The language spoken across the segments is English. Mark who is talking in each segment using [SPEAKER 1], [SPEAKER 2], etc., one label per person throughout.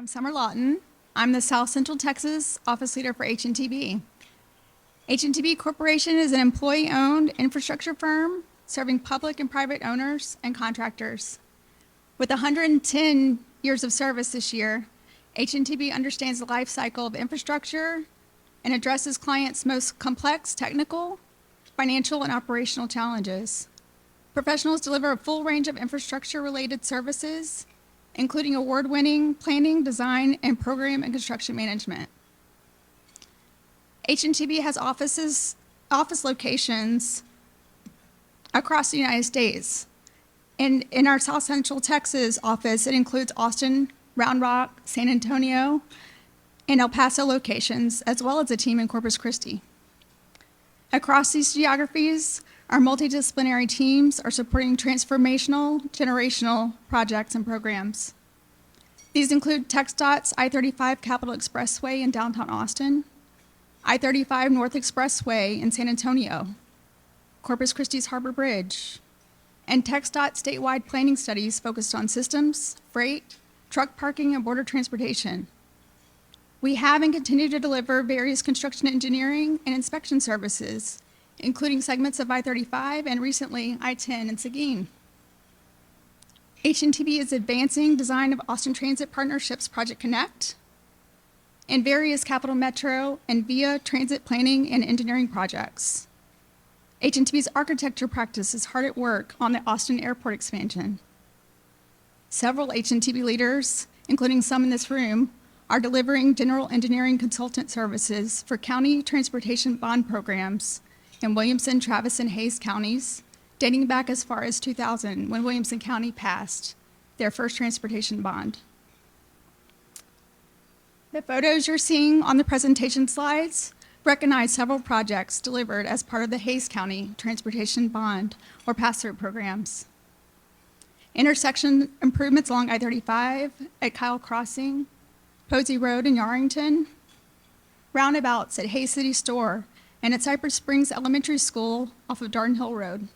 [SPEAKER 1] I'm Summer Lawton. I'm the South Central Texas office leader for H&TB. H&TB Corporation is an employee-owned infrastructure firm serving public and private owners and contractors. With 110 years of service this year, H&TB understands the life cycle of infrastructure and addresses clients' most complex technical, financial, and operational challenges. Professionals deliver a full range of infrastructure-related services, including award-winning planning, design, and program and construction management. H&TB has office locations across the United States. And in our South Central Texas office, it includes Austin, Round Rock, San Antonio, and El Paso locations, as well as a team in Corpus Christi. Across these geographies, our multidisciplinary teams are supporting transformational, generational projects and programs. These include TxDOT's I-35 Capitol Expressway in downtown Austin, I-35 North Expressway in San Antonio, Corpus Christi's Harbor Bridge, and TxDOT statewide planning studies focused on systems, freight, truck parking, and border transportation. We have and continue to deliver various construction engineering and inspection services, including segments of I-35 and recently I-10 in Seguin. H&TB is advancing design of Austin Transit Partnerships Project Connect and various Capital Metro and VIA transit planning and engineering projects. H&TB's architecture practice is hard at work on the Austin Airport expansion. Several H&TB leaders, including some in this room, are delivering general engineering consultant services for county transportation bond programs in Williamson, Travis, and Hayes counties, dating back as far as 2000, when Williamson County passed their first transportation bond. The photos you're seeing on the presentation slides recognize several projects delivered as part of the Hayes County Transportation Bond or pass-through programs. Intersection improvements along I-35 at Kyle Crossing, Posey Road in Yarrington, roundabouts at Hayes City Store and at Cypress Springs Elementary School off of Darden Hill Road.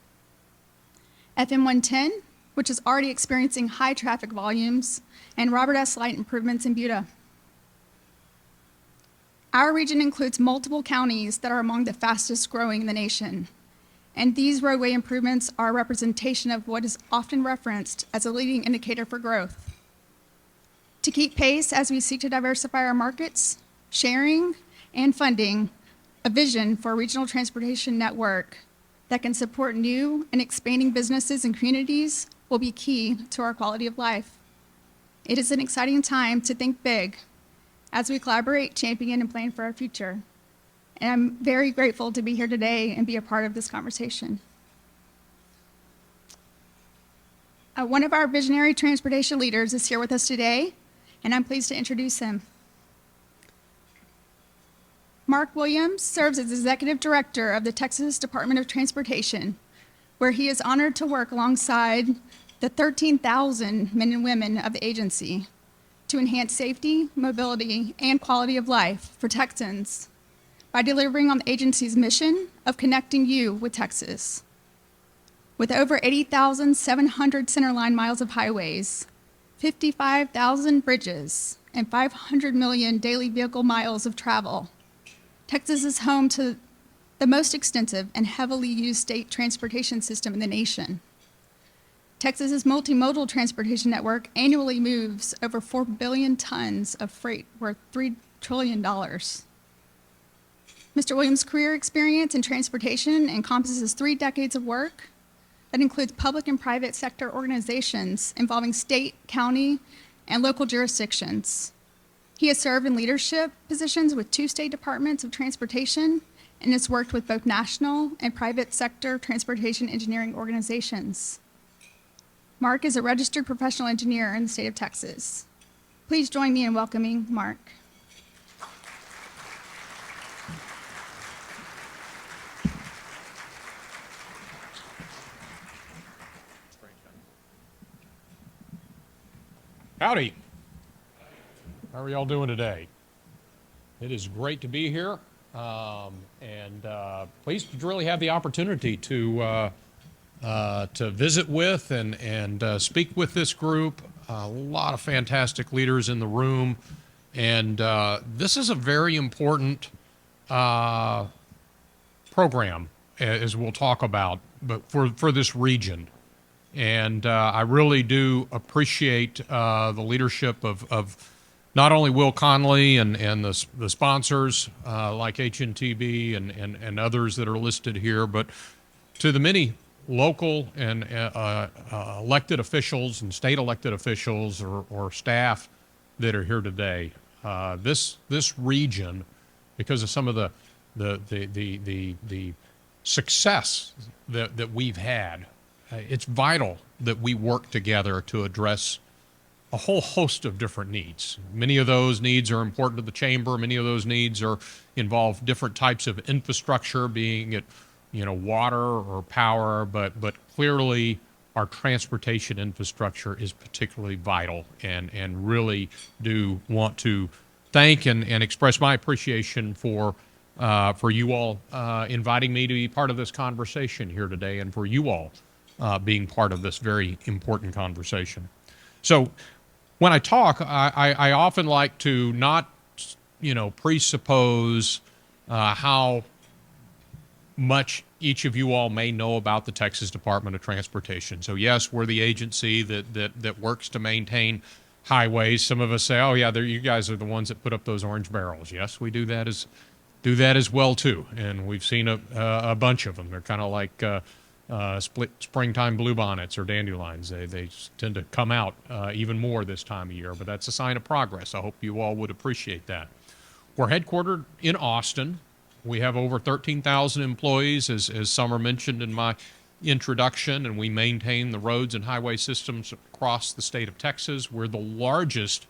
[SPEAKER 1] FM 110, which is already experiencing high traffic volumes, and Robert S. Light improvements in Buda. Our region includes multiple counties that are among the fastest growing in the nation, and these roadway improvements are a representation of what is often referenced as a leading indicator for growth. To keep pace as we seek to diversify our markets, sharing, and funding a vision for a regional transportation network that can support new and expanding businesses and communities will be key to our quality of life. It is an exciting time to think big as we collaborate, champion, and plan for our future. And I'm very grateful to be here today and be a part of this conversation. One of our visionary transportation leaders is here with us today, and I'm pleased to introduce him. Mark Williams serves as Executive Director of the Texas Department of Transportation, where he is honored to work alongside the 13,000 men and women of the agency to enhance safety, mobility, and quality of life for Texans by delivering on the agency's mission of connecting you with Texas. With over 80,700 centerline miles of highways, 55,000 bridges, and 500 million daily vehicle miles of travel, Texas is home to the most extensive and heavily used state transportation system in the nation. Texas's multimodal transportation network annually moves over 4 billion tons of freight worth $3 trillion. Mr. Williams' career experience in transportation encompasses 3 decades of work that includes public and private sector organizations involving state, county, and local jurisdictions. He has served in leadership positions with 2 state departments of transportation and has worked with both national and private sector transportation engineering organizations. Mark is a registered professional engineer in the state of Texas. Please join me in welcoming Mark.
[SPEAKER 2] Howdy. How are y'all doing today? It is great to be here, and pleased to really have the opportunity to visit with and speak with this group. a lot of fantastic leaders in the room, and this is a very important program, as we'll talk about, but for this region. And I really do appreciate the leadership of not only Will Conley and the sponsors like HNTB and others that are listed here, but to the many local and elected officials and state elected officials or staff that are here today. This region, because of some of the success that we've had, it's vital that we work together to address a whole host of different needs. Many of those needs are important to the chamber. Many of those needs involve different types of infrastructure, being it water or power, but clearly our transportation infrastructure is particularly vital, and really do want to thank and express my appreciation for you all inviting me to be part of this conversation here today, and for you all being part of this very important conversation. So when I talk, I often like to not, presuppose how much each of you all may know about the Texas Department of Transportation. So yes, we're the agency that works to maintain highways. Some of us say, oh yeah, you guys are the ones that put up those orange barrels. Yes, we do that as well too, and we've seen a bunch of them. They're kind of like springtime bluebonnets or dandelions. They tend to come out even more this time of year, but that's a sign of progress. I hope you all would appreciate that. We're headquartered in Austin. We have over 13,000 employees, as Summer mentioned in my introduction, and we maintain the roads and highway systems across the state of Texas. We're the largest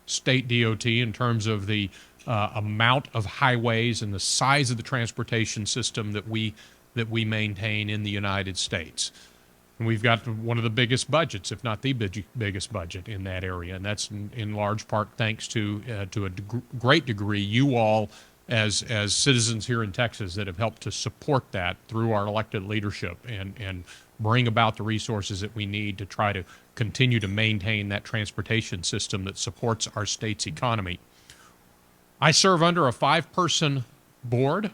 [SPEAKER 2] state DOT in terms of the amount of highways and the size of the transportation system that we maintain in the United States. And we've got one of the biggest budgets, if not the biggest budget in that area, and that's in large part thanks to a great degree you all as citizens here in Texas that have helped to support that through our elected leadership and bring about the resources that we need to try to continue to maintain that transportation system that supports our state's economy. I serve under a 5-person board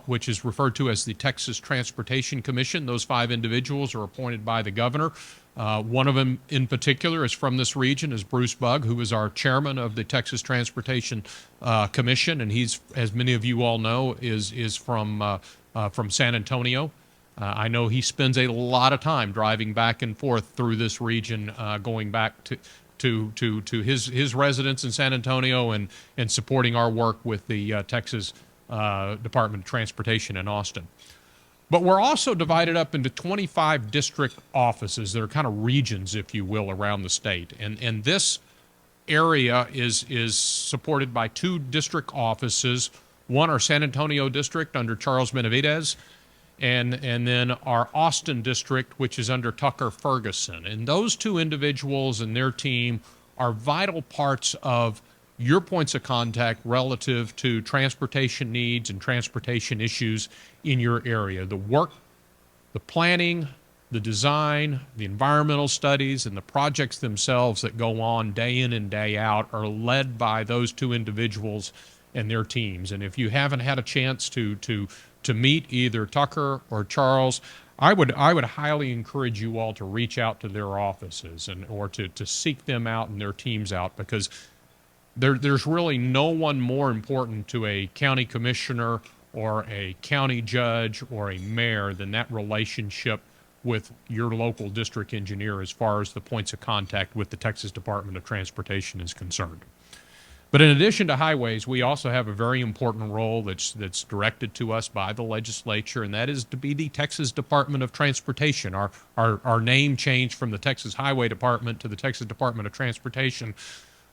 [SPEAKER 2] which is referred to as the Texas Transportation Commission. Those 5 individuals are appointed by the governor. One of them in particular is from this region, is Bruce Bugg, who is our chairman of the Texas Transportation Commission, and he's, as many of you all know, is from San Antonio. I know he spends a lot of time driving back and forth through this region, going back to his residence in San Antonio and supporting our work with the Texas Department of Transportation in Austin. But we're also divided up into 25 district offices that are kind of regions, if you will, around the state. And this area is supported by 2 district offices. One, our San Antonio district under Charles Benavidez, and then our Austin district, which is under Tucker Ferguson. And those 2 individuals and their team are vital parts of your points of contact relative to transportation needs and transportation issues in your area. The work, the planning, the design, the environmental studies, and the projects themselves that go on day in and day out are led by those 2 individuals and their teams. And if you haven't had a chance to meet either Tucker or Charles, I would highly encourage you all to reach out to their offices or to seek them out and their teams out, because there's really no one more important to a county commissioner or a county judge or a mayor than that relationship with your local district engineer as far as the points of contact with the Texas Department of Transportation is concerned. But in addition to highways, we also have a very important role that's directed to us by the legislature, and that is to be the Texas Department of Transportation. Our name changed from the Texas Highway Department to the Texas Department of Transportation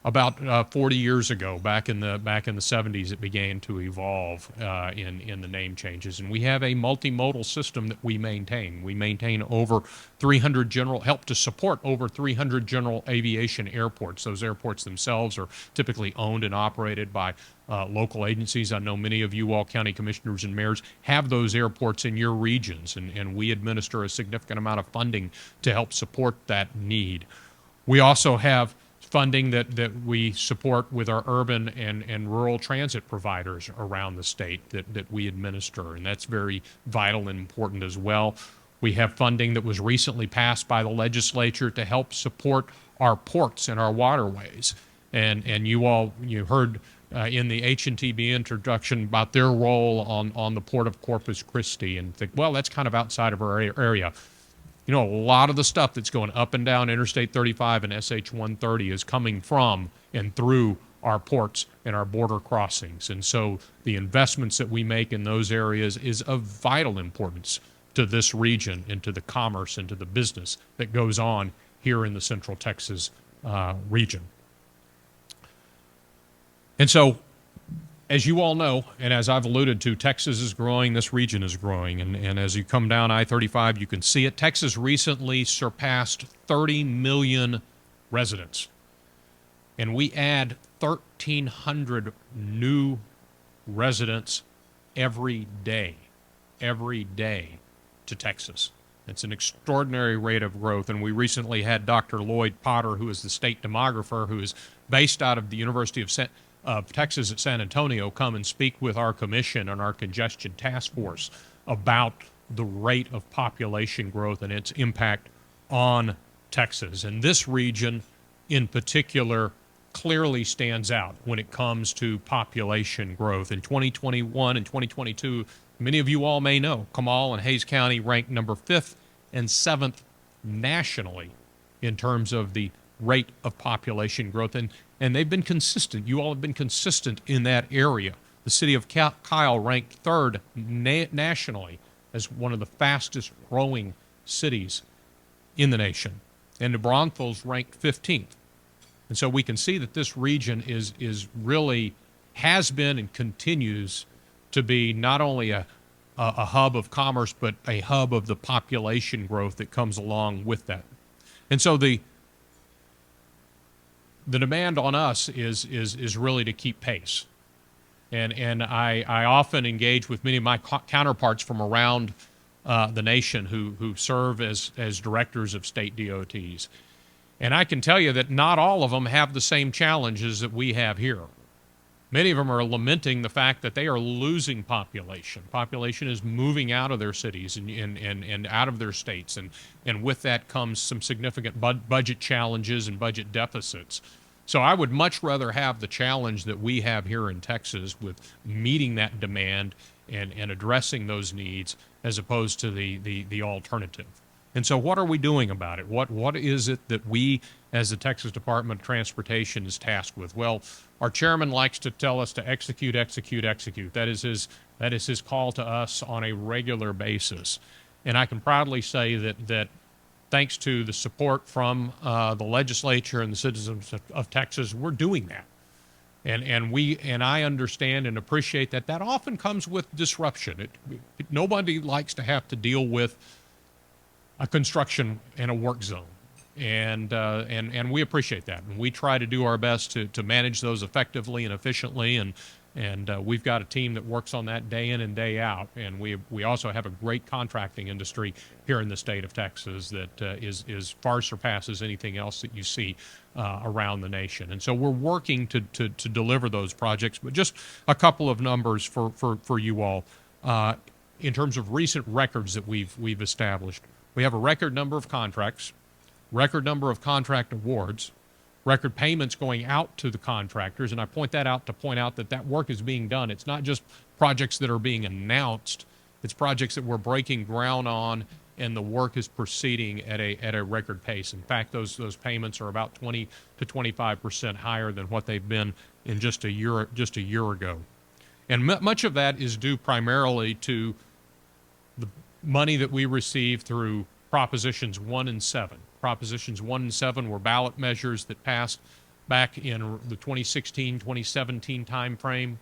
[SPEAKER 2] about 40 years ago. Back in the 70s, it began to evolve in the name changes, and we have a multimodal system that we maintain. We maintain over 300 help to support over 300 general aviation airports. Those airports themselves are typically owned and operated by local agencies. I know many of you all county commissioners and mayors have those airports in your regions, and we administer a significant amount of funding to help support that need. We also have funding that we support with our urban and rural transit providers around the state that we administer, and that's very vital and important as well. We have funding that was recently passed by the legislature to help support our ports and our waterways. And you heard in the H&TB introduction about their role on the port of Corpus Christi, and think, well, that's kind of outside of our area. You know, a lot of the stuff that's going up and down Interstate 35 and SH 130 is coming from and through our ports and our border crossings. And so the investments that we make in those areas is of vital importance to this region and to the commerce and to the business that goes on here in the Central Texas region. And so, as you all know, and as I've alluded to, Texas is growing, this region is growing, and as you come down I-35, you can see it. Texas recently surpassed 30 million residents, and we add 1,300 new residents every day to Texas. It's an extraordinary rate of growth, and we recently had Dr. Lloyd Potter, who is the state demographer, who is based out of the University of Texas at San Antonio, come and speak with our commission and our congestion task force about the rate of population growth and its impact on Texas. And this region in particular clearly stands out when it comes to population growth. In 2021 and 2022, many of you all may know, Comal and Hays County ranked number 5th and 7th nationally in terms of the rate of population growth. And they've been consistent. You all have been consistent in that area. The city of Kyle ranked 3rd nationally as one of the fastest growing cities in the nation. And New Braunfels ranked 15th. And so we can see that this region is really, has been and continues to be not only a hub of commerce, but a hub of the population growth that comes along with that. And so the demand on us is really to keep pace. And I often engage with many of my counterparts from around the nation who serve as directors of state DOTs. And I can tell you that not all of them have the same challenges that we have here. Many of them are lamenting the fact that they are losing population. Population is moving out of their cities and out of their states. And with that comes some significant budget challenges and budget deficits. So I would much rather have the challenge that we have here in Texas with meeting that demand and addressing those needs as opposed to the alternative. And so what are we doing about it? What is it that we, as the Texas Department of Transportation, is tasked with? Well, our chairman likes to tell us to execute, execute, execute. That is his call to us on a regular basis. And I can proudly say that thanks to the support from the legislature and the citizens of Texas, we're doing that. And I understand and appreciate that often comes with disruption. Nobody likes to have to deal with a construction and a work zone. And we appreciate that. And we try to do our best to manage those effectively and efficiently. And we've got a team that works on that day in and day out. And we also have a great contracting industry here in the state of Texas that is far surpasses anything else that you see around the nation. And so we're working to deliver those projects. But just a couple of numbers for you all. In terms of recent records that we've established, we have a record number of contracts, record number of contract awards, record payments going out to the contractors, and I point that out to point out that work is being done. It's not just projects that are being announced, it's projects that we're breaking ground on, and the work is proceeding at a record pace. In fact, those payments are about 20 to 25% higher than what they've been in just a year ago. And much of that is due primarily to the money that we receive through Propositions 1 and 7. Propositions 1 and 7 were ballot measures that passed back in the 2016-2017 timeframe,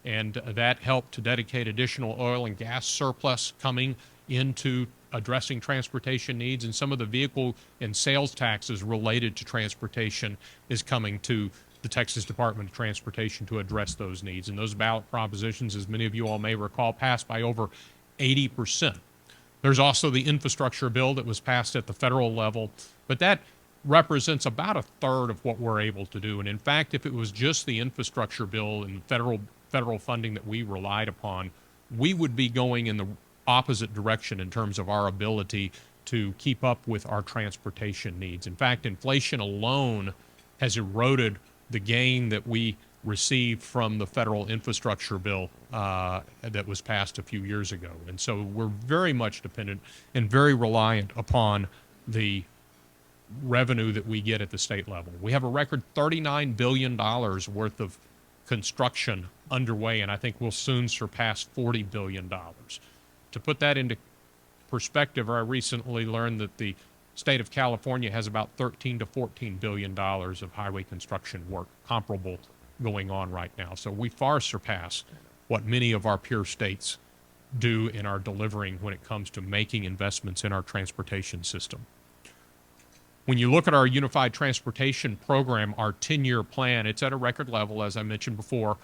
[SPEAKER 2] and that helped to dedicate additional oil and gas surplus coming into addressing transportation needs, and some of the vehicle and sales taxes related to transportation is coming to the Texas Department of Transportation to address those needs. And those ballot propositions, as many of you all may recall, passed by over 80%. There's also the infrastructure bill that was passed at the federal level, but that represents about a third of what we're able to do. And in fact, if it was just the infrastructure bill and federal funding that we relied upon, we would be going in the opposite direction in terms of our ability to keep up with our transportation needs. In fact, inflation alone has eroded the gain that we received from the federal infrastructure bill that was passed a few years ago. And so we're very much dependent and very reliant upon the revenue that we get at the state level. We have a record $39 billion worth of construction underway, and I think we'll soon surpass $40 billion. To put that into perspective, I recently learned that the state of California has about 13 to $14 billion of highway construction work comparable going on right now. So we far surpass what many of our peer states do and are delivering when it comes to making investments in our transportation system. When you look at our Unified Transportation Program, our 10-year plan, it's at a record level, as I mentioned before,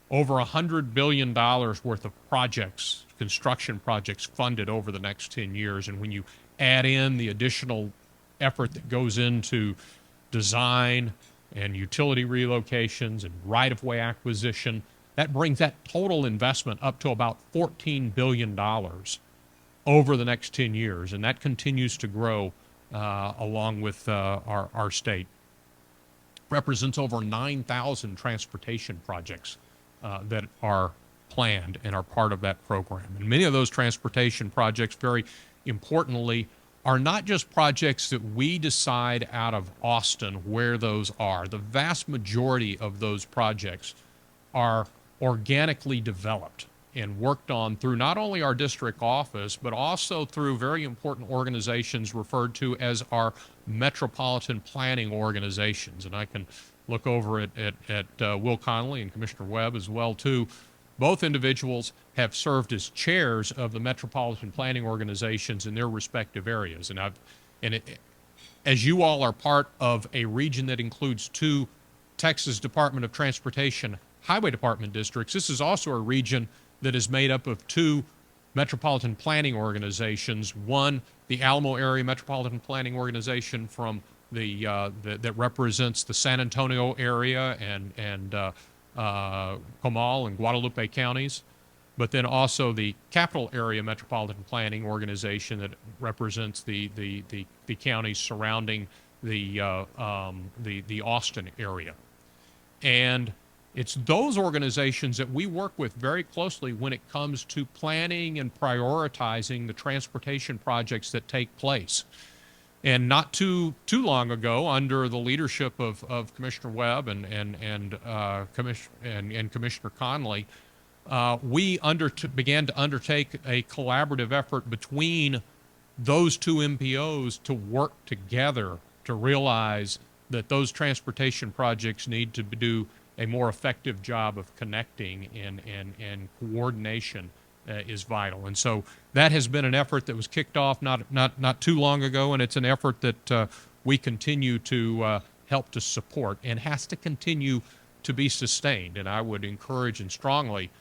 [SPEAKER 2] over $100 billion worth of projects, construction projects funded over the next 10 years. And when you add in the additional effort that goes into design and utility relocations and right-of-way acquisition, that brings that total investment up to about $14 billion over the next 10 years. And that continues to grow along with our state. Represents over 9,000 transportation projects that are planned and are part of that program. And many of those transportation projects, very importantly, are not just projects that we decide out of Austin where those are. The vast majority of those projects are organically developed and worked on through not only our district office, but also through very important organizations referred to as our Metropolitan planning organizations. And I can look over at Will Conley and Commissioner Webb as well, too. Both individuals have served as chairs of the Metropolitan planning organizations in their respective areas. As you all are part of a region that includes two Texas Department of Transportation Highway Department districts, this is also a region that is made up of two metropolitan planning organizations. One, the Alamo Area Metropolitan Planning Organization from that represents the San Antonio area and Comal and Guadalupe counties, but then also the Capital Area Metropolitan Planning Organization that represents the counties surrounding the Austin area. And it's those organizations that we work with very closely when it comes to planning and prioritizing the transportation projects that take place. And not too long ago, under the leadership of Commissioner Webb and Commissioner Conley, we began to undertake a collaborative effort between those two MPOs to work together to realize that those transportation projects need to do a more effective job of connecting and coordination is vital. And so that has been an effort that was kicked off not too long ago, and it's an effort that we continue to help to support and has to continue to be sustained. And I would encourage and strongly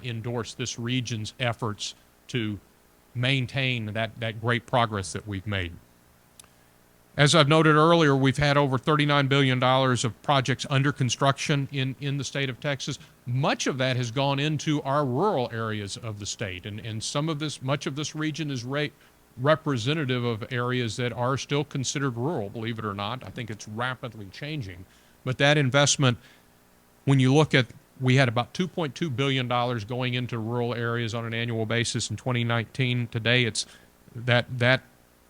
[SPEAKER 2] endorse this region's efforts to maintain that great progress that we've made. As I've noted earlier, we've had over $39 billion of projects under construction in the state of Texas. Much of that has gone into our rural areas of the state, and much of this region is representative of areas that are still considered rural, believe it or not. I think it's rapidly changing. But that investment, when you look at, we had about $2.2 billion going into rural areas on an annual basis in 2019. Today, it's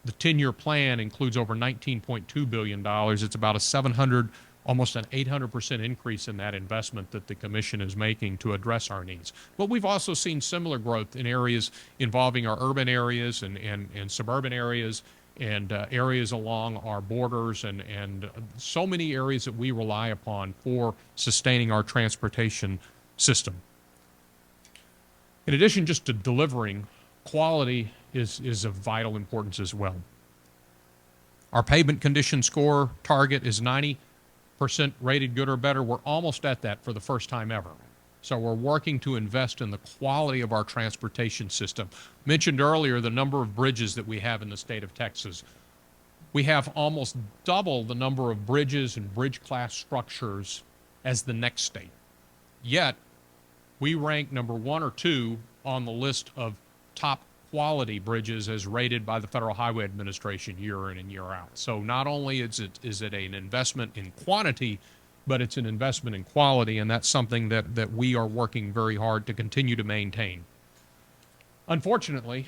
[SPEAKER 2] the 10-year plan includes over $19.2 billion. It's about almost an 800% increase in that investment that the Commission is making to address our needs. But we've also seen similar growth in areas involving our urban areas and suburban areas and areas along our borders and so many areas that we rely upon for sustaining our transportation system. In addition just to delivering, quality is of vital importance as well. Our pavement condition score target is 90% rated good or better. We're almost at that for the first time ever. So we're working to invest in the quality of our transportation system. Mentioned earlier the number of bridges that we have in the state of Texas. we have almost double the number of bridges and bridge class structures as the next state. Yet, we rank number 1 or 2 on the list of top quality bridges as rated by the Federal Highway Administration year in and year out. So not only is it an investment in quantity, but it's an investment in quality, and that's something that we are working very hard to continue to maintain. Unfortunately,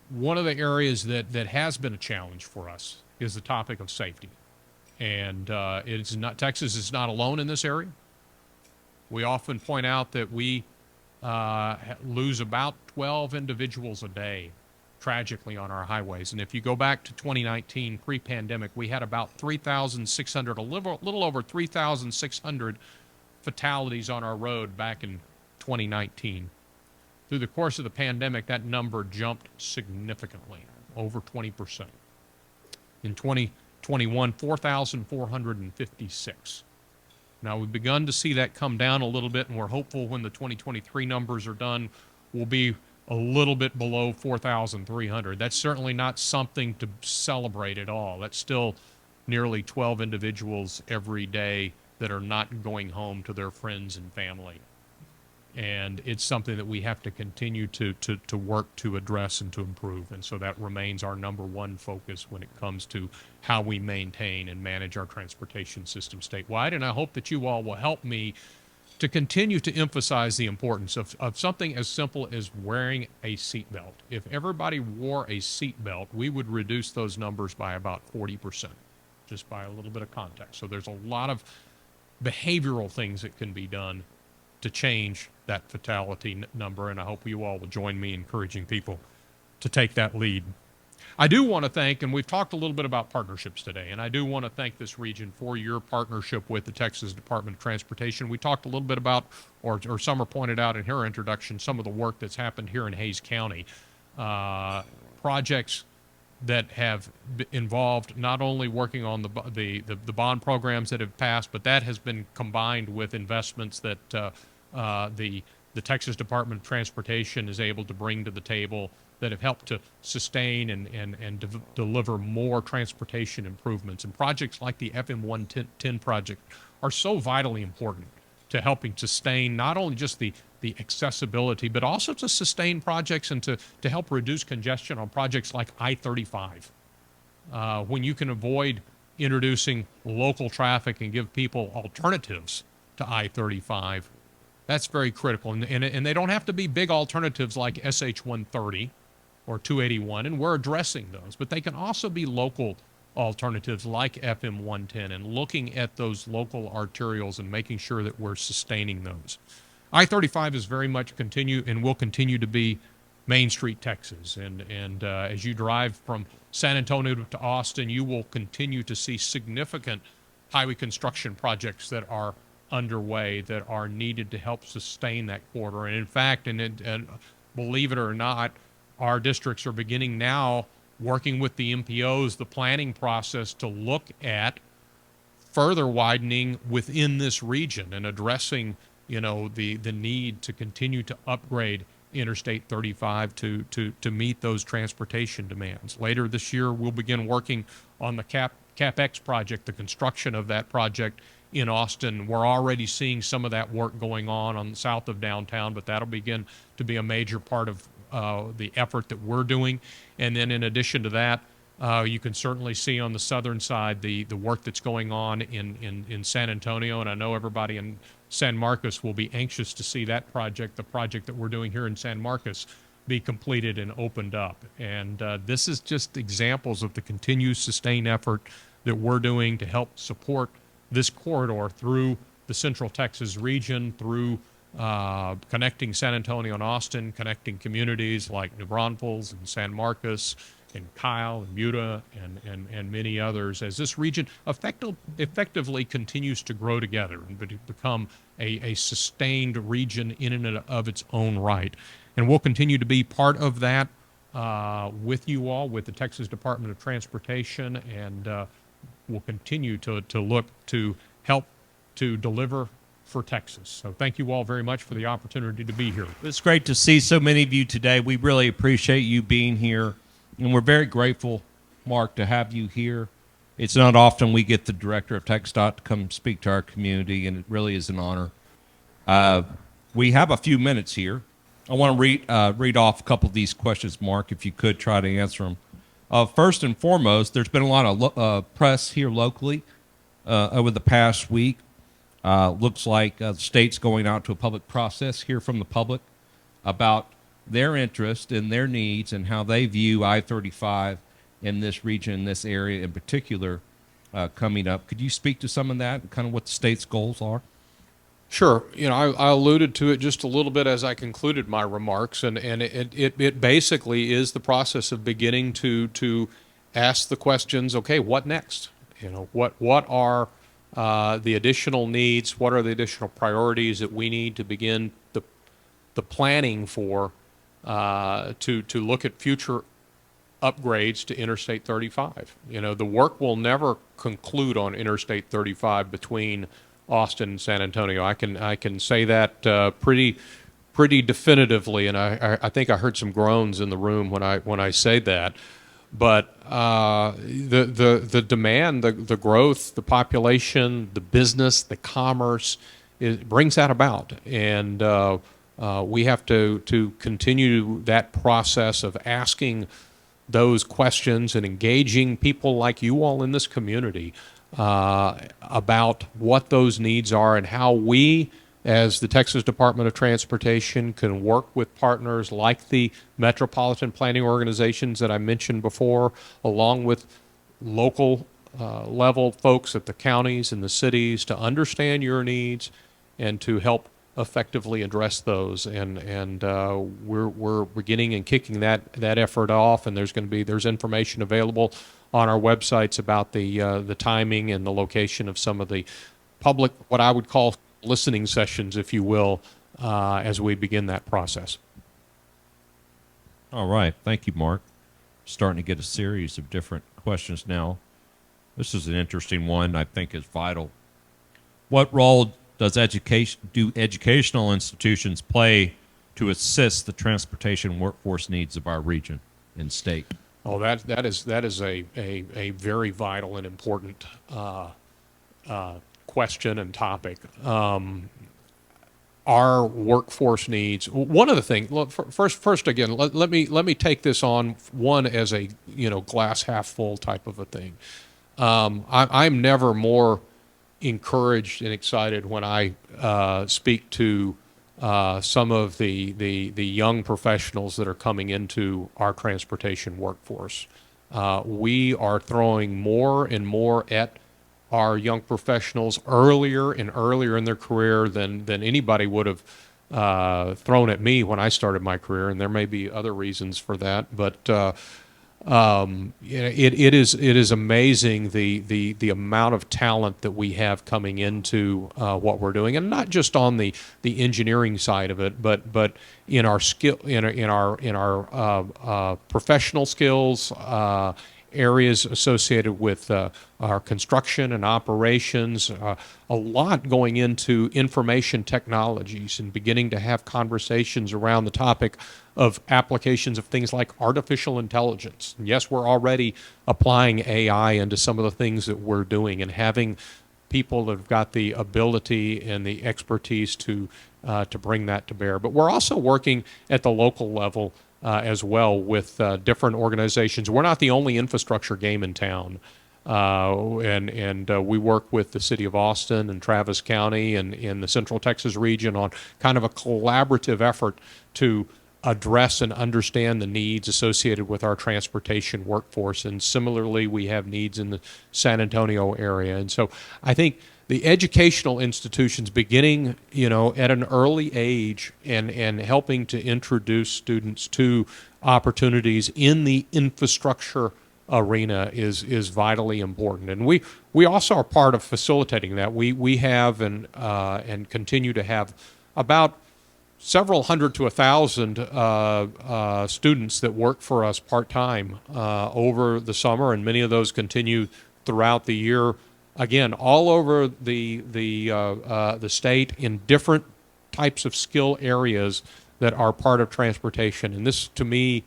[SPEAKER 2] one of the areas that has been a challenge for us is the topic of safety. And Texas is not alone in this area. We often point out that we lose about 12 individuals a day tragically on our highways. And if you go back to 2019, pre-pandemic, we had about 3,600, a little over 3,600 fatalities on our road back in 2019. Through the course of the pandemic, that number jumped significantly, over 20%. In 2021, 4,456. Now, we've begun to see that come down a little bit, and we're hopeful when the 2023 numbers are done, we'll be a little bit below 4,300. That's certainly not something to celebrate at all. That's still nearly 12 individuals every day that are not going home to their friends and family. And it's something that we have to continue to work to address and to improve. And so that remains our number 1 focus when it comes to how we maintain and manage our transportation system statewide. And I hope that you all will help me to continue to emphasize the importance of something as simple as wearing a seatbelt. If everybody wore a seatbelt, we would reduce those numbers by about 40%, just by a little bit of context. So there's a lot of behavioral things that can be done to change that fatality number, and I hope you all will join me encouraging people to take that lead. I do want to thank, and we've talked a little bit about partnerships today, and I do want to thank this region for your partnership with the Texas Department of Transportation. We talked a little bit about, or Summer pointed out in her introduction, some of the work that's happened here in Hays County. Projects that have involved not only working on the bond programs that have passed, but that has been combined with investments that the Texas Department of Transportation is able to bring to the table that have helped to sustain and deliver more transportation improvements. And projects like the FM 110 project are so vitally important to helping sustain not only just the accessibility, but also to sustain projects and to help reduce congestion on projects like I-35. When you can avoid introducing local traffic and give people alternatives to I-35, that's very critical. And they don't have to be big alternatives like SH-130 or 281, and we're addressing those. But they can also be local alternatives like FM 110 and looking at those local arterials and making sure that we're sustaining those. I-35 is very much and will continue to be Main Street, Texas. And as you drive from San Antonio to Austin, you will continue to see significant highway construction projects that are underway that are needed to help sustain that corridor. And in fact, and believe it or not, our districts are beginning now working with the MPOs, the planning process to look at further widening within this region and addressing, the need to continue to upgrade Interstate 35 to meet those transportation demands. Later this year, we'll begin working on the CapEx project, the construction of that project in Austin. We're already seeing some of that work going on the south of downtown, but that'll begin to be a major part of the effort that we're doing. And then in addition to that, you can certainly see on the southern side the work that's going on in San Antonio, and I know everybody in San Marcos will be anxious to see that project, the project that we're doing here in San Marcos, be completed and opened up. And this is just examples of the continued sustained effort that we're doing to help support this corridor through the Central Texas region, through connecting San Antonio and Austin, connecting communities like New Braunfels and San Marcos and Kyle and Buda and many others, as this region effectively continues to grow together and become a sustained region in and of its own right. And we'll continue to be part of that with you all, with the Texas Department of Transportation, and we'll continue to look to help to deliver for Texas. So thank you all very much for the opportunity to be here.
[SPEAKER 3] It's great to see so many of you today. We really appreciate you being here, and we're very grateful Mark, to have you here. It's not often we get the director of TxDOT to come speak to our community, and it really is an honor. We have a few minutes here. I want to read off a couple of these questions, Mark, if you could try to answer them. First and foremost, there's been a lot of press here locally over the past week. Looks like the state's going out to a public process here from the public about their interest and their needs and how they view I-35 in this region, in this area in particular, coming up. Could you speak to some of that and kind of what the state's goals are?
[SPEAKER 2] Sure. You know, I alluded to it just a little bit as I concluded my remarks, and it basically is the process of beginning to ask the questions, okay, what next? You know, what are the additional needs? What are the additional priorities that we need to begin the planning for to look at future upgrades to Interstate 35? You know, the work will never conclude on Interstate 35 between Austin and San Antonio. I can say that pretty definitively, and I think I heard some groans in the room when I say that. But the demand, the growth, the population, the business, the commerce, it brings that about, and we have to continue that process of asking those questions and engaging people like you all in this community about what those needs are and how we, as the Texas Department of Transportation, can work with partners like the metropolitan planning organizations that I mentioned before, along with local level folks at the counties and the cities, to understand your needs and to help effectively address those. And we're beginning and kicking that effort off, and there's information available on our websites about the timing and the location of some of the public, what I would call listening sessions, if you will, as we begin that process.
[SPEAKER 3] All right. Thank you, Mark. Starting to get a series of different questions now. This is an interesting one I think is vital. What role does educational institutions play to assist the transportation workforce needs of our region and state?
[SPEAKER 2] Oh, that is a very vital and important question and topic. Our workforce needs. One of the things. First again, let me take this on one as a glass half full type of a thing. I'm never more encouraged and excited when I speak to some of the young professionals that are coming into our transportation workforce. We are throwing more and more at our young professionals earlier and earlier in their career than anybody would have thrown at me when I started my career, and there may be other reasons for that, but it is amazing the amount of talent that we have coming into what we're doing, and not just on the engineering side of it, but in our skill in our professional skills, areas associated with our construction and operations, a lot going into information technologies and beginning to have conversations around the topic of applications of things like artificial intelligence. And yes, we're already applying AI into some of the things that we're doing, and having people that have got the ability and the expertise to bring that to bear. But we're also working at the local level as well with different organizations. We're not the only infrastructure game in town, and we work with the city of Austin and Travis County and in the Central Texas region on kind of a collaborative effort to address and understand the needs associated with our transportation workforce. And similarly, we have needs in the San Antonio area. And so I think the educational institutions beginning, at an early age and helping to introduce students to opportunities in the infrastructure arena is vitally important. And we also are part of facilitating that. We have and continue to have about several hundred to 1,000 students that work for us part-time over the summer, and many of those continue throughout the year. Again, all over the state in different types of skill areas that are part of transportation. And this, to me,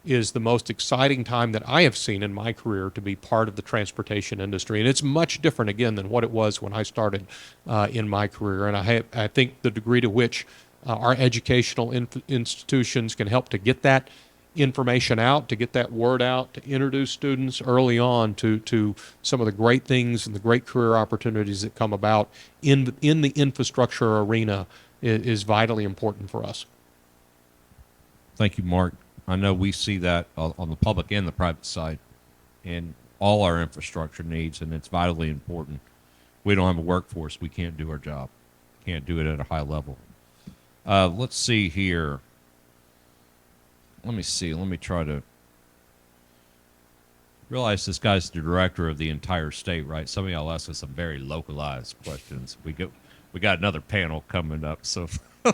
[SPEAKER 2] is the most exciting time that I have seen in my career to be part of the transportation industry. And it's much different, again, than what it was when I started in my career. And I think the degree to which our educational institutions can help to get that information out, to get that word out, to introduce students early on to some of the great things and the great career opportunities that come about in the infrastructure arena is vitally important for us.
[SPEAKER 3] Thank you, Mark. I know we see that on the public and the private side in all our infrastructure needs, and it's vitally important. We don't have a workforce, we can't do our job. Can't do it at a high level. Let's see here. Let me see. Let me try to realize this guy's the director of the entire state, right? Some of y'all ask us some very localized questions. We got another panel coming up, so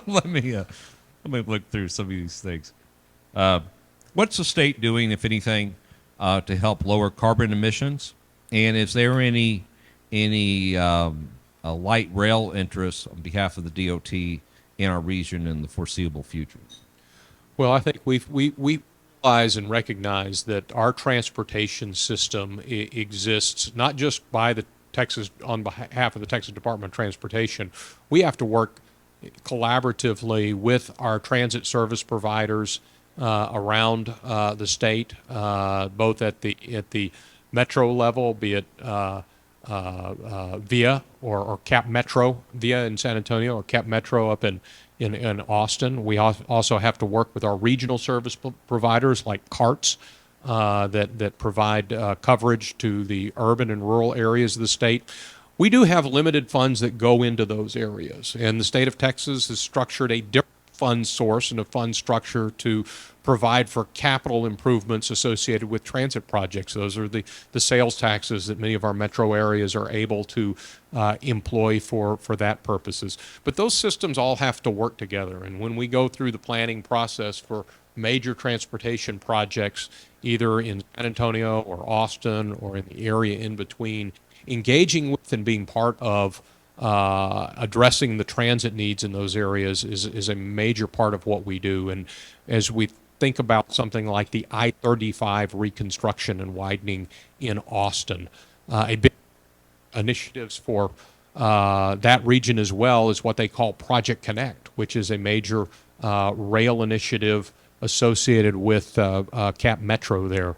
[SPEAKER 3] let me look through some of these things. What's the state doing, if anything, to help lower carbon emissions? And is there any light rail interest on behalf of the DOT in our region in the foreseeable future?
[SPEAKER 2] Well, I think we realize and recognize that our transportation system exists not just by the Texas, on behalf of the Texas Department of Transportation. We have to work collaboratively with our transit service providers around the state, both at the metro level, be it VIA or Cap Metro, VIA in San Antonio, or Cap Metro up in Austin. We also have to work with our regional service providers like CARTs that provide coverage to the urban and rural areas of the state. We do have limited funds that go into those areas, and the state of Texas has structured a different fund source and a fund structure to provide for capital improvements associated with transit projects. Those are the sales taxes that many of our metro areas are able to employ for that purposes. But those systems all have to work together, and when we go through the planning process for major transportation projects, either in San Antonio or Austin or in the area in between, engaging with and being part of addressing the transit needs in those areas is a major part of what we do. And as we think about something like the I-35 reconstruction and widening in Austin, a big initiatives for that region as well is what they call Project Connect, which is a major rail initiative associated with Cap Metro there.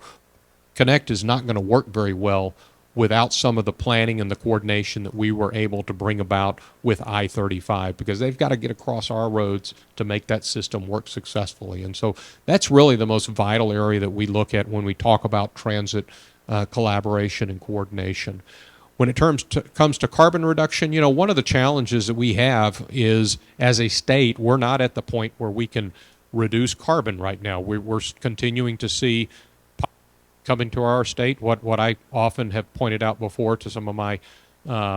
[SPEAKER 2] Connect is not going to work very well without some of the planning and the coordination that we were able to bring about with I-35, because they've got to get across our roads to make that system work successfully. And so that's really the most vital area that we look at when we talk about transit collaboration and coordination. When it comes to carbon reduction, you know, one of the challenges that we have is, as a state, we're not at the point where we can reduce carbon right now. We're continuing to see coming to our state, what I often have pointed out before to some of my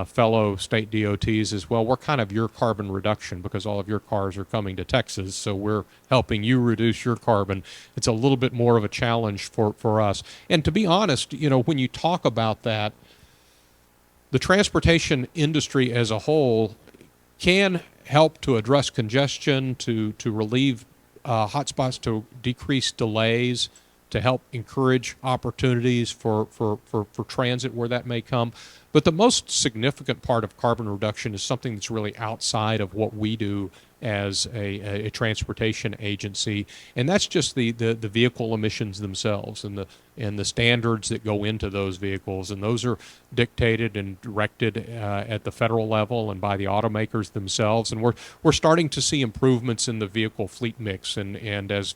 [SPEAKER 2] fellow state DOTs is, well, we're kind of your carbon reduction because all of your cars are coming to Texas, so we're helping you reduce your carbon. It's a little bit more of a challenge for us. And to be honest, you know, when you talk about that, the transportation industry as a whole can help to address congestion, to relieve hotspots, to decrease delays, to help encourage opportunities for transit where that may come. But the most significant part of carbon reduction is something that's really outside of what we do as a transportation agency, and that's just the vehicle emissions themselves and the standards that go into those vehicles, and those are dictated and directed at the federal level and by the automakers themselves. And we're starting to see improvements in the vehicle fleet mix, and as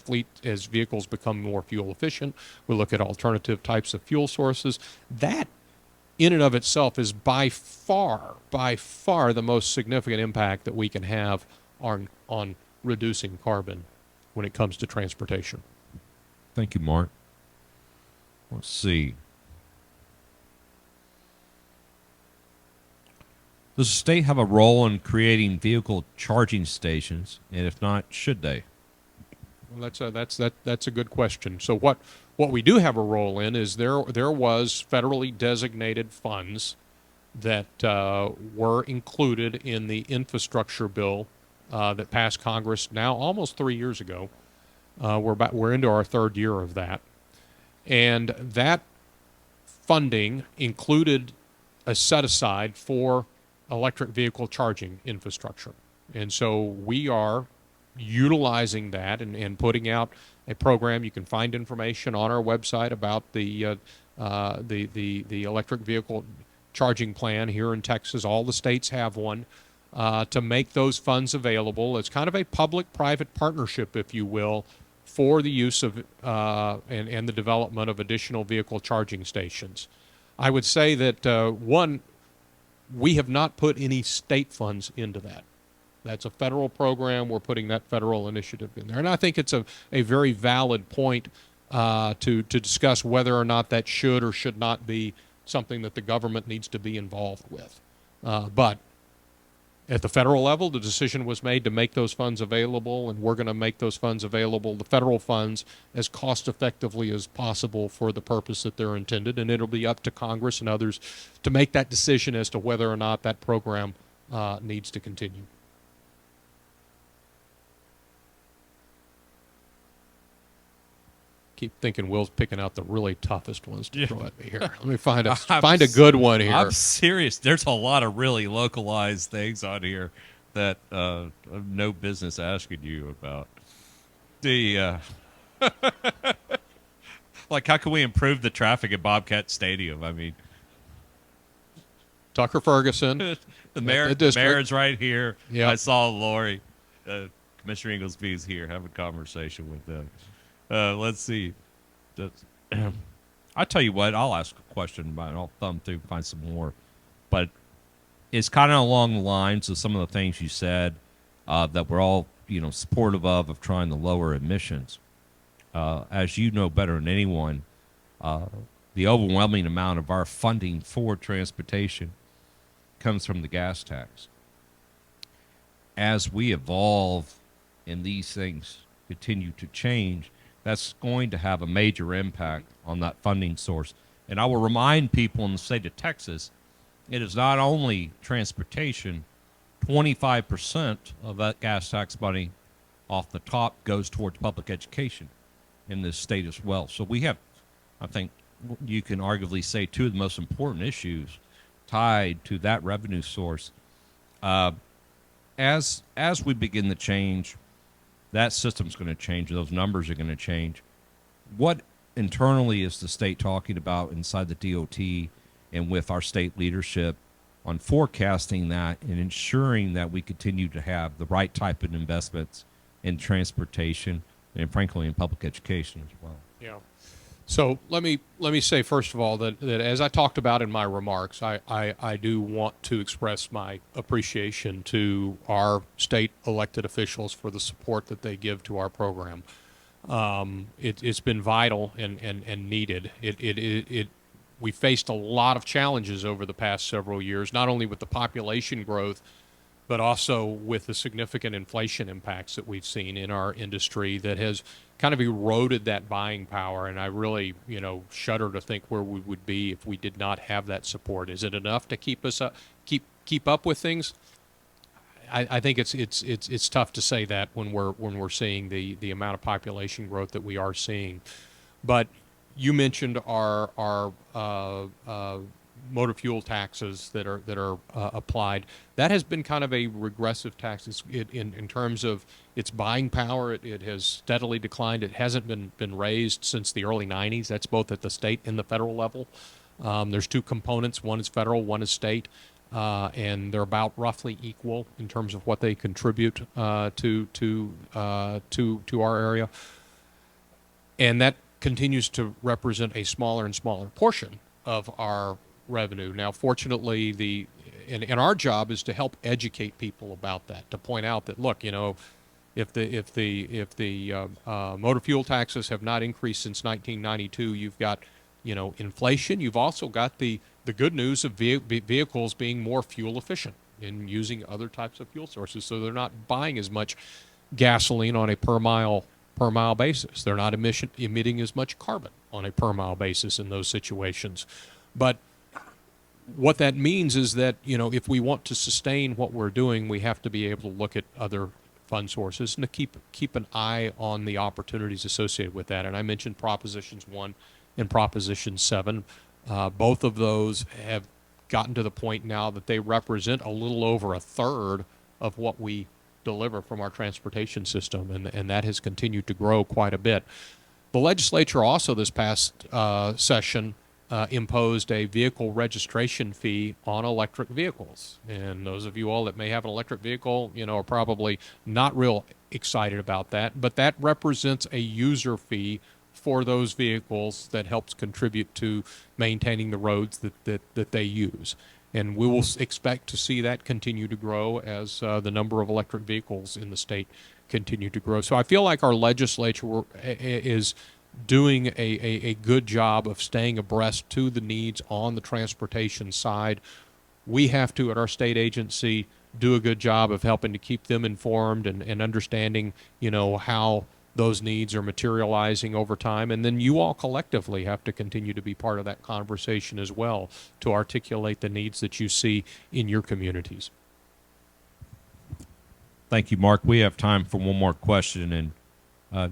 [SPEAKER 2] vehicles become more fuel efficient, we look at alternative types of fuel sources. That in and of itself is by far the most significant impact that we can have on reducing carbon when it comes to transportation.
[SPEAKER 3] Thank you, Mark. Let's see. Does the state have a role in creating vehicle charging stations, and if not, should they?
[SPEAKER 2] Well, that's a good question. So what we do have a role in is there was federally designated funds that were included in the infrastructure bill that passed Congress now almost 3 years ago, We're into our third year of that, and that funding included a set aside for electric vehicle charging infrastructure. And so we are utilizing that and putting out a program. You can find information on our website about the electric vehicle charging plan here in Texas. All the states have one to make those funds available. It's kind of a public-private partnership, if you will, for the use of and the development of additional vehicle charging stations. I would say that, one, we have not put any state funds into that. That's a federal program. We're putting that federal initiative in there. And I think it's a very valid point to discuss whether or not that should or should not be something that the government needs to be involved with. But at the federal level, the decision was made to make those funds available, and we're going to make those funds available, the federal funds, as cost effectively as possible for the purpose that they're intended. And it'll be up to Congress and others to make that decision as to whether or not that program needs to continue. Keep thinking Will's picking out the really toughest ones to throw at me here. Let me find a good one here.
[SPEAKER 3] I'm serious. There's a lot of really localized things on here that I've no business asking you about. The like, how can we improve the traffic at Bobcat Stadium? I mean,
[SPEAKER 2] Tucker Ferguson,
[SPEAKER 3] the mayor's right here.
[SPEAKER 2] Yep.
[SPEAKER 3] I saw Lori, Commissioner Inglesby's here having a conversation with them. Let's see. I tell you what, I'll ask a question, but I'll thumb through and find some more. But it's kind of along the lines of some of the things you said that we're all, supportive of trying to lower emissions. As you know better than anyone, the overwhelming amount of our funding for transportation comes from the gas tax. As we evolve and these things continue to change, that's going to have a major impact on that funding source. And I will remind people in the state of Texas, it is not only transportation, 25% of that gas tax money off the top goes towards public education in this state as well. So we have, I think you can arguably say, two of the most important issues tied to that revenue source. As we begin to change, that system's going to change. Those numbers are going to change. What internally is the state talking about inside the DOT and with our state leadership on forecasting that and ensuring that we continue to have the right type of investments in transportation and, frankly, in public education as well?
[SPEAKER 2] Yeah. So let me say, first of all, that as I talked about in my remarks, I do want to express my appreciation to our state elected officials for the support that they give to our program. It's been vital and needed. We faced a lot of challenges over the past several years, not only with the population growth, but also with the significant inflation impacts that we've seen in our industry that has kind of eroded that buying power. And I really, shudder to think where we would be if we did not have that support. Is it enough to keep us up, keep up with things? I think it's tough to say that when we're seeing the amount of population growth that we are seeing. But you mentioned our motor fuel taxes that are applied. That has been kind of a regressive tax in terms of its buying power. It has steadily declined. It hasn't been raised since the early 90s. That's both at the state and the federal level. There's two components. One is federal, one is state, and they're about roughly equal in terms of what they contribute to our area. And that continues to represent a smaller and smaller portion of our revenue. Now, fortunately, and our job is to help educate people about that, to point out that, look, if the motor fuel taxes have not increased since 1992, you've got, inflation. You've also got the good news of vehicles being more fuel efficient and using other types of fuel sources, so they're not buying as much gasoline on a per mile basis. They're not emitting as much carbon on a per mile basis in those situations. But what that means is that, if we want to sustain what we're doing, we have to be able to look at other fund sources and to keep an eye on the opportunities associated with that. And I mentioned Propositions 1 and Proposition 7. Both of those have gotten to the point now that they represent a little over a third of what we deliver from our transportation system, and that has continued to grow quite a bit. The legislature also this past session imposed a vehicle registration fee on electric vehicles. And those of you all that may have an electric vehicle, are probably not real excited about that, but that represents a user fee for those vehicles that helps contribute to maintaining the roads that they use. And we will expect to see that continue to grow as the number of electric vehicles in the state continue to grow. So I feel like our legislature is doing a good job of staying abreast to the needs on the transportation side. We have to, at our state agency, do a good job of helping to keep them informed and understanding, how those needs are materializing over time. And then you all collectively have to continue to be part of that conversation as well to articulate the needs that you see in your communities.
[SPEAKER 3] Thank you, Mark. We have time for one more question. And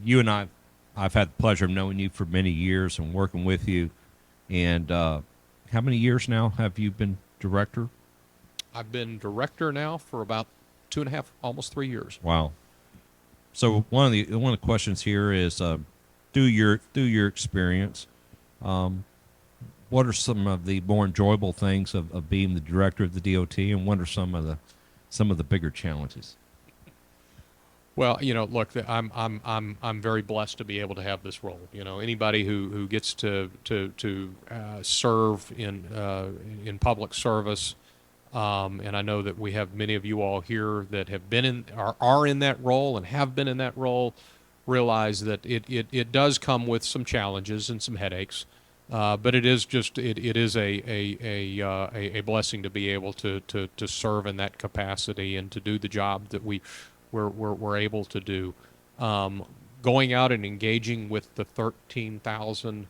[SPEAKER 3] you and I've had the pleasure of knowing you for many years and working with you. And how many years now have you been director?
[SPEAKER 2] I've been director now for about 2.5, almost 3 years.
[SPEAKER 3] Wow. So one of the questions here is, through your experience, what are some of the more enjoyable things of being the director of the DOT, and what are some of the bigger challenges?
[SPEAKER 2] Well, look, I'm very blessed to be able to have this role. Anybody who gets to serve in public service, and I know that we have many of you all here that have been are in that role and have been in that role, realize that it does come with some challenges and some headaches, but it is a blessing to be able to serve in that capacity and to do the job that we're able to do. Going out and engaging with the 13,000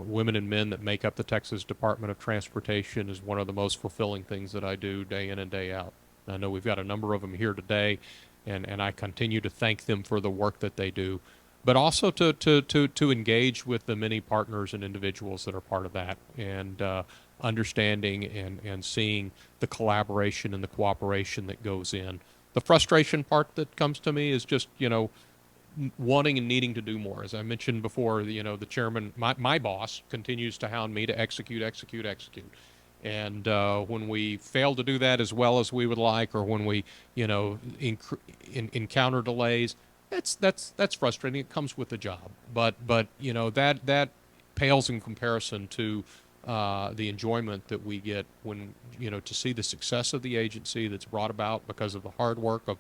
[SPEAKER 2] women and men that make up the Texas Department of Transportation is one of the most fulfilling things that I do day in and day out. I know we've got a number of them here today, and I continue to thank them for the work that they do, but also to engage with the many partners and individuals that are part of that, and understanding and seeing the collaboration and the cooperation that goes in. The frustration part that comes to me is just, wanting and needing to do more. As I mentioned before, the chairman, my boss, continues to hound me to execute. And when we fail to do that as well as we would like, or when we, encounter delays, that's frustrating. It comes with the job. But that pales in comparison to the enjoyment that we get when, to see the success of the agency that's brought about because of the hard work of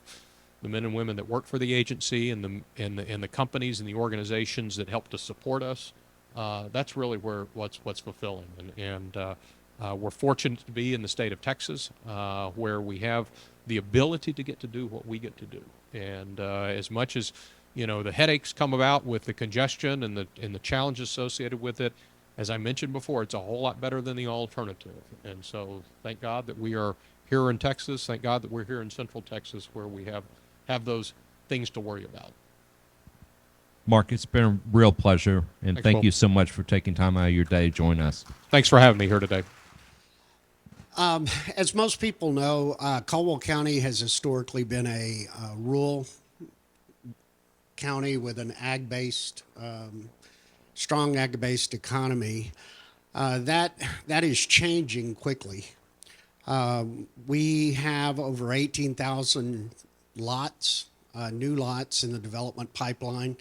[SPEAKER 2] the men and women that work for the agency and the companies and the organizations that help to support us. That's really what's fulfilling. And we're fortunate to be in the state of Texas, where we have the ability to get to do what we get to do. And as much as the headaches come about with the congestion and the challenges associated with it, as I mentioned before, it's a whole lot better than the alternative. And so thank God that we are here in Texas. Thank God that we're here in Central Texas, where we have those things to worry about.
[SPEAKER 3] Mark, it's been a real pleasure, and
[SPEAKER 2] Thanks,
[SPEAKER 3] thank
[SPEAKER 2] Will.
[SPEAKER 3] you so much for taking time out of your day to join us.
[SPEAKER 2] Thanks for having me here today.
[SPEAKER 4] As most people know, Caldwell County has historically been a rural county with an strong ag-based economy. That is changing quickly. We have over 18,000 lots, new lots in the development pipeline.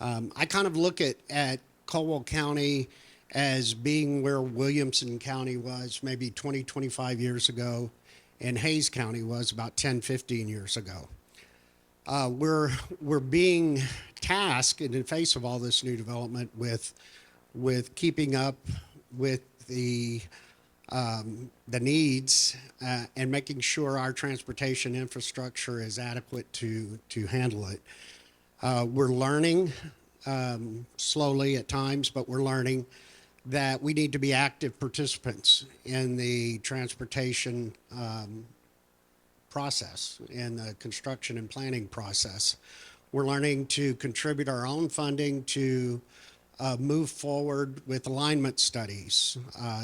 [SPEAKER 4] I kind of look at Caldwell County as being where Williamson County was maybe 20, 25 years ago, and Hayes County was about 10, 15 years ago. We're being tasked in the face of all this new development with keeping up with the needs and making sure our transportation infrastructure is adequate to handle it. We're learning slowly at times, but we're learning that we need to be active participants in the transportation process, in the construction and planning process. We're learning to contribute our own funding to move forward with alignment studies,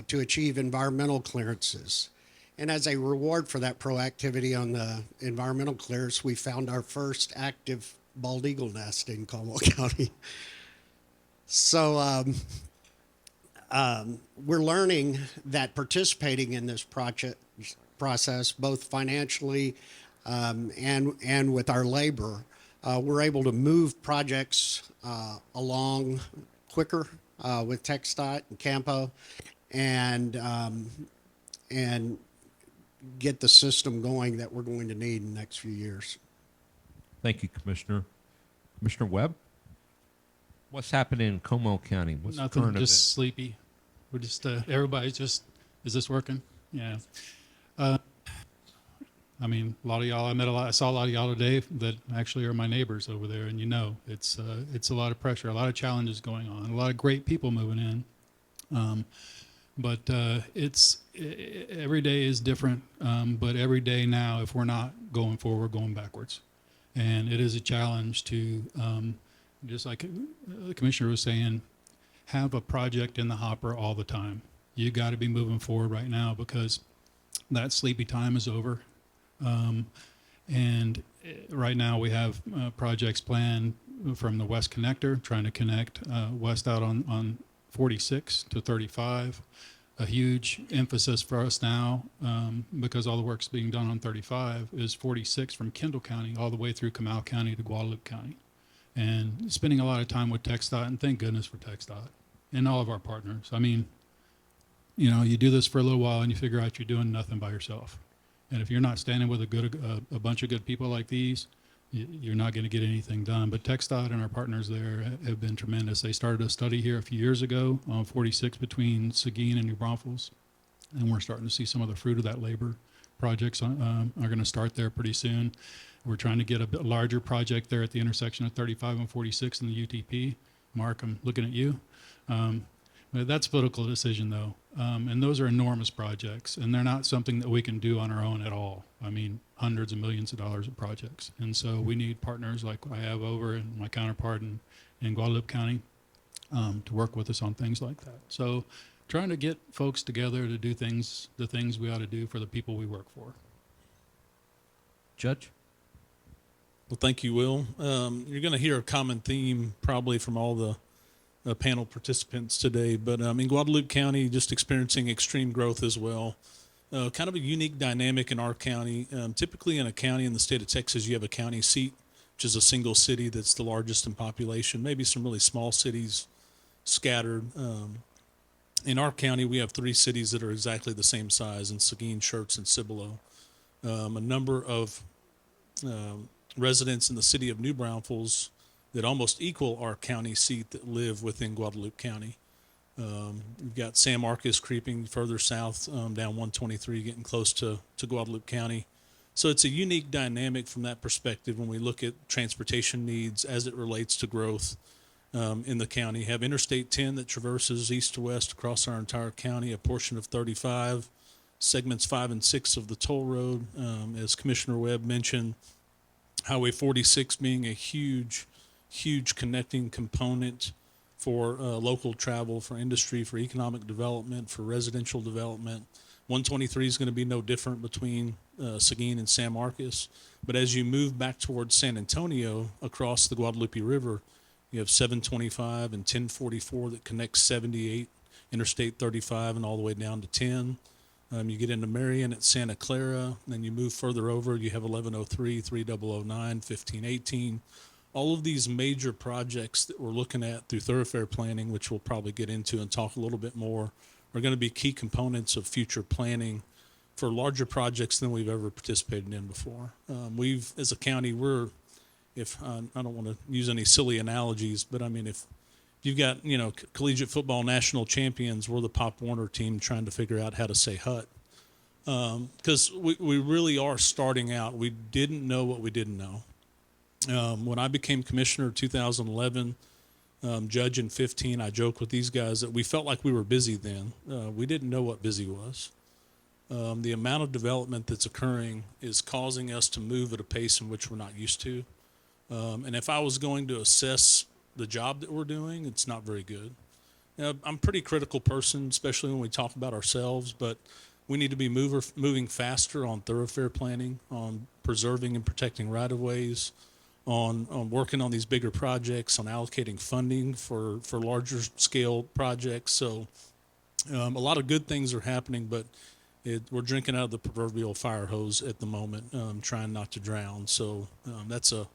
[SPEAKER 4] to achieve environmental clearances. And as a reward for that proactivity on the environmental clearance, we found our first active bald eagle nest in Comal County. So we're learning that participating in this process, both financially and with our labor, we're able to move projects along quicker with TxDOT and CAMPO, and get the system going that we're going to need in the next few years.
[SPEAKER 3] Thank you, Commissioner. Commissioner Webb? What's happening in Comal County? What's the
[SPEAKER 5] Nothing,
[SPEAKER 3] current
[SPEAKER 5] just
[SPEAKER 3] event?
[SPEAKER 5] sleepy. We're just, everybody's just, is this working? Yeah. I mean, a lot of y'all, I saw a lot of y'all today that actually are my neighbors over there, and you know, it's a lot of pressure, a lot of challenges going on, a lot of great people moving in. But every day is different, but every day now, if we're not going forward, we're going backwards. And it is a challenge to, just like the commissioner was saying, have a project in the hopper all the time. You got to be moving forward right now because that sleepy time is over. And right now we have projects planned from the West Connector, trying to connect west out on 46 to 35. A huge emphasis for us now, because all the work's being done on 35, is 46 from Kendall County all the way through Comal County to Guadalupe County. And spending a lot of time with TxDOT, and thank goodness for TxDOT and all of our partners. I mean, you know, you do this for a little while and you figure out you're doing nothing by yourself. And if you're not standing with a bunch of good people like these, you're not going to get anything done. But TxDOT and our partners there have been tremendous. They started a study here a few years ago on 46 between Seguin and New Braunfels, and we're starting to see some of the fruit of that labor. Projects are going to start there pretty soon. We're trying to get a bit larger project there at the intersection of 35 and 46 in the UTP. Mark, I'm looking at you. But that's a political decision, though. And those are enormous projects, and they're not something that we can do on our own at all. I mean, hundreds of millions of dollars of projects. And so we need partners like I have over and my counterpart in Guadalupe County to work with us on things like that. So trying to get folks together to do the things we ought to do for the people we work for.
[SPEAKER 3] Judge?
[SPEAKER 6] Well, thank you, Will. You're going to hear a common theme probably from all the panel participants today, but in Guadalupe County, just experiencing extreme growth as well. Kind of a unique dynamic in our county. Typically in a county in the state of Texas, you have a county seat, which is a single city that's the largest in population, maybe some really small cities scattered. In our county, we have 3 cities that are exactly the same size in Seguin, Schertz, and Cibolo. A number of residents in the city of New Braunfels that almost equal our county seat that live within Guadalupe County. We've got San Marcos creeping further south down 123, getting close to Guadalupe County. So it's a unique dynamic from that perspective when we look at transportation needs as it relates to growth in the county. Have Interstate 10 that traverses east to west across our entire county, a portion of 35, segments 5 and 6 of the toll road. As Commissioner Webb mentioned, Highway 46 being a huge connecting component for local travel, for industry, for economic development, for residential development. 123 is going to be no different between Seguin and San Marcos. But as you move back towards San Antonio across the Guadalupe River, you have 725 and 1044 that connects 78, Interstate 35, and all the way down to 10. You get into Marion at Santa Clara, and then you move further over, you have 1103, 3009, 1518. All of these major projects that we're looking at through thoroughfare planning, which we'll probably get into and talk a little bit more, are going to be key components of future planning for larger projects than we've ever participated in before. We've, as a county, I don't want to use any silly analogies, but I mean, if you've got, collegiate football national champions, we're the Pop Warner team trying to figure out how to say hut. Because we really are starting out. We didn't know what we didn't know. When I became commissioner in 2011, judge in 15, I joke with these guys that we felt like we were busy then. We didn't know what busy was. The amount of development that's occurring is causing us to move at a pace in which we're not used to. And if I was going to assess the job that we're doing, it's not very good. Now, I'm a pretty critical person, especially when we talk about ourselves, but we need to be moving faster on thoroughfare planning, on preserving and protecting right-of-ways, on working on these bigger projects, on allocating funding for larger scale projects. So a lot of good things are happening, but we're drinking out of the proverbial fire hose at the moment, trying not to drown. So that's a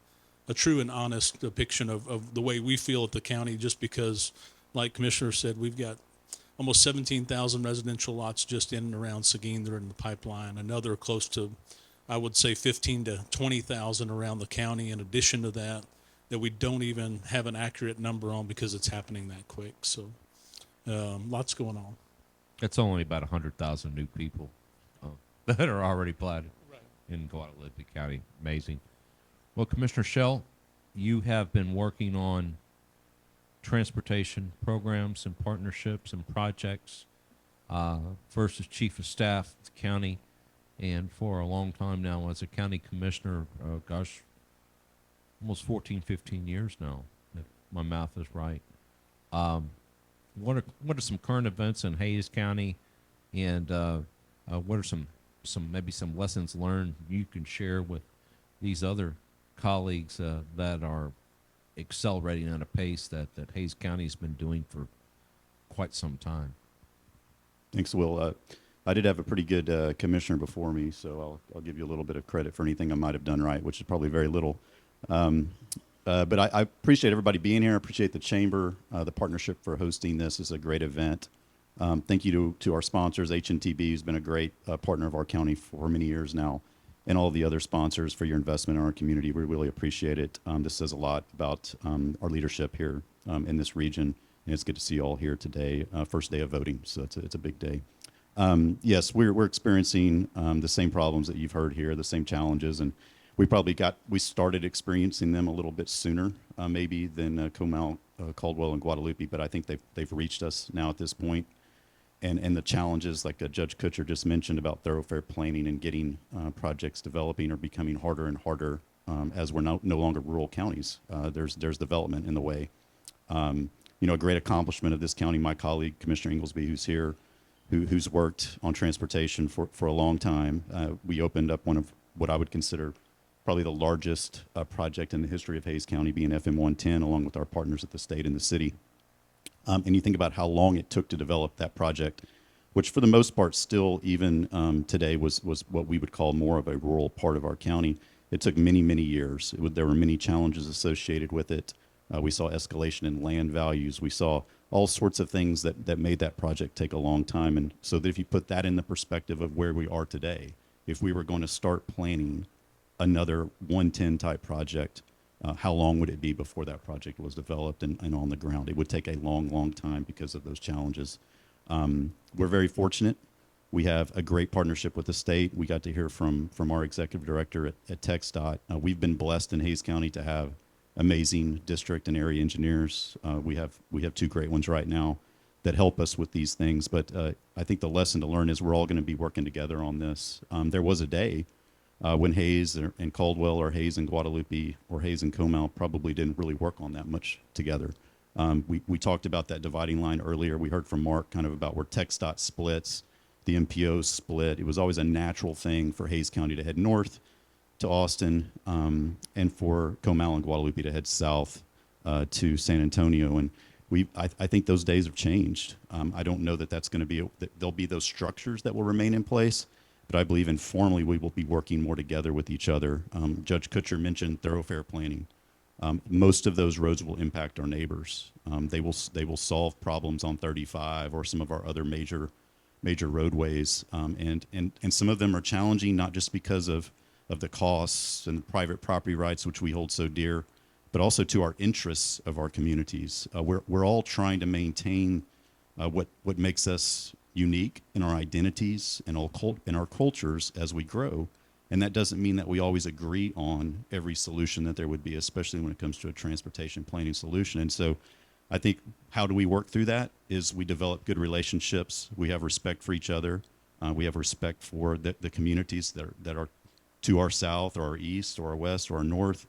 [SPEAKER 6] true and honest depiction of the way we feel at the county, just because, like Commissioner said, we've got almost 17,000 residential lots just in and around Seguin that are in the pipeline. Another close to, I would say, 15 to 20,000 around the county in addition to that we don't even have an accurate number on because it's happening that quick. So lots going on.
[SPEAKER 3] It's only about 100,000 new people that are already platted in Guadalupe County. Amazing. Well, Commissioner Shell, you have been working on transportation programs and partnerships and projects, first as Chief of Staff of the county, and for a long time now as a county commissioner, almost 14, 15 years now, if my math is right. What are some current events in Hays County, and what are some lessons learned you can share with these other colleagues that are accelerating at a pace that Hays County's been doing for quite some time?
[SPEAKER 7] Thanks, Will. I did have a pretty good commissioner before me, so I'll give you a little bit of credit for anything I might have done right, which is probably very little. But I appreciate everybody being here. I appreciate the chamber, the partnership for hosting this. Is a great event. Thank you to our sponsors, H&TB, who's been a great partner of our county for many years now, and all the other sponsors for your investment in our community. We really appreciate it. This says a lot about our leadership here in this region, and it's good to see you all here today, first day of voting, so it's a big day. Yes, we're experiencing the same problems that you've heard here, the same challenges, and we started experiencing them a little bit sooner, maybe than Comal, Caldwell, and Guadalupe, but I think they've reached us now at this point. And the challenges, like Judge Kutscher just mentioned about thoroughfare planning and getting projects developing, are becoming harder and harder as we're no longer rural counties. There's development in the way. A great accomplishment of this county, my colleague, Commissioner Inglesby, who's here, who's worked on transportation for a long time. We opened up one of what I would consider probably the largest project in the history of Hays County, being FM 110, along with our partners at the state and the city. And you think about how long it took to develop that project, which for the most part still, even today, was what we would call more of a rural part of our county. It took many, many years. There were many challenges associated with it. We saw escalation in land values. We saw all sorts of things that made that project take a long time. And so that if you put that in the perspective of where we are today, if we were going to start planning another 110 type project, how long would it be before that project was developed and on the ground? It would take a long, long time because of those challenges. We're very fortunate. We have a great partnership with the state. We got to hear from our executive director at TxDOT. We've been blessed in Hays County to have amazing district and area engineers. We have two great ones right now that help us with these things. But I think the lesson to learn is we're all going to be working together on this. There was a day when Hays and Caldwell, or Hays and Guadalupe, or Hays and Comal probably didn't really work on that much together. We talked about that dividing line earlier. We heard from Mark kind of about where TxDOT splits, the MPOs split. It was always a natural thing for Hays County to head north to Austin, and for Comal and Guadalupe to head south to San Antonio. And I think those days have changed. I don't know that that's going to be, there'll be those structures that will remain in place, but I believe informally we will be working more together with each other. Judge Kutscher mentioned thoroughfare planning. Most of those roads will impact our neighbors. They will solve problems on 35 or some of our other major roadways, and some of them are challenging, not just because of the costs and private property rights, which we hold so dear, but also to our interests of our communities. We're all trying to maintain what makes us unique in our identities and in our cultures as we grow. And that doesn't mean that we always agree on every solution that there would be, especially when it comes to a transportation planning solution. And so I think how do we work through that is we develop good relationships. We have respect for each other. We have respect for the communities that are to our south or our east or our west or our north.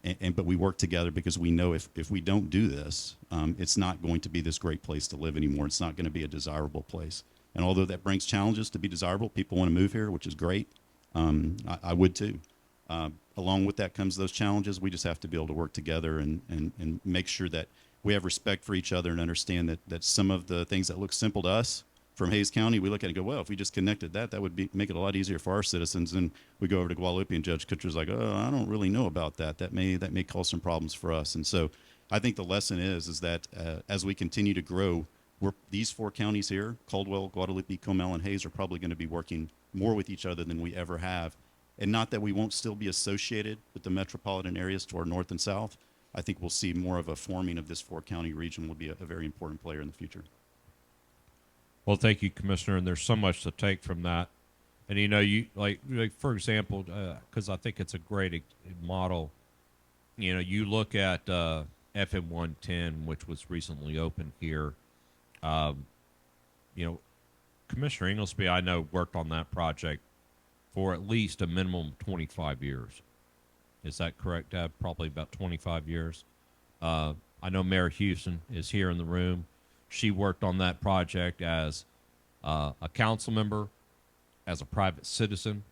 [SPEAKER 7] But we work together because we know if we don't do this, it's not going to be this great place to live anymore. It's not going to be a desirable place. And although that brings challenges to be desirable, people want to move here, which is great. I would too. Along with that comes those challenges. We just have to be able to work together and make sure that we have respect for each other and understand that some of the things that look simple to us from Hays County, we look at it and go, well, if we just connected that would make it a lot easier for our citizens. And we go over to Guadalupe and Judge Kutscher's like, oh, I don't really know about that. That may cause some problems for us. And so I think the lesson is that as we continue to grow, these 4 counties here, Caldwell, Guadalupe, Comal, and Hays, are probably going to be working more with each other than we ever have. And not that we won't still be associated with the metropolitan areas to our north and south. I think we'll see more of a forming of this 4-county region will be a very important player in the future.
[SPEAKER 3] Well, thank you, Commissioner. And there's so much to take from that. And, you like for example, because I think it's a great model, you look at FM 110, which was recently opened here. Commissioner Inglesby, I know, worked on that project for at least a minimum of 25 years. Is that correct, Deb? Probably about 25 years. I know Mayor Houston is here in the room. She worked on that project as a council member, as a private citizen,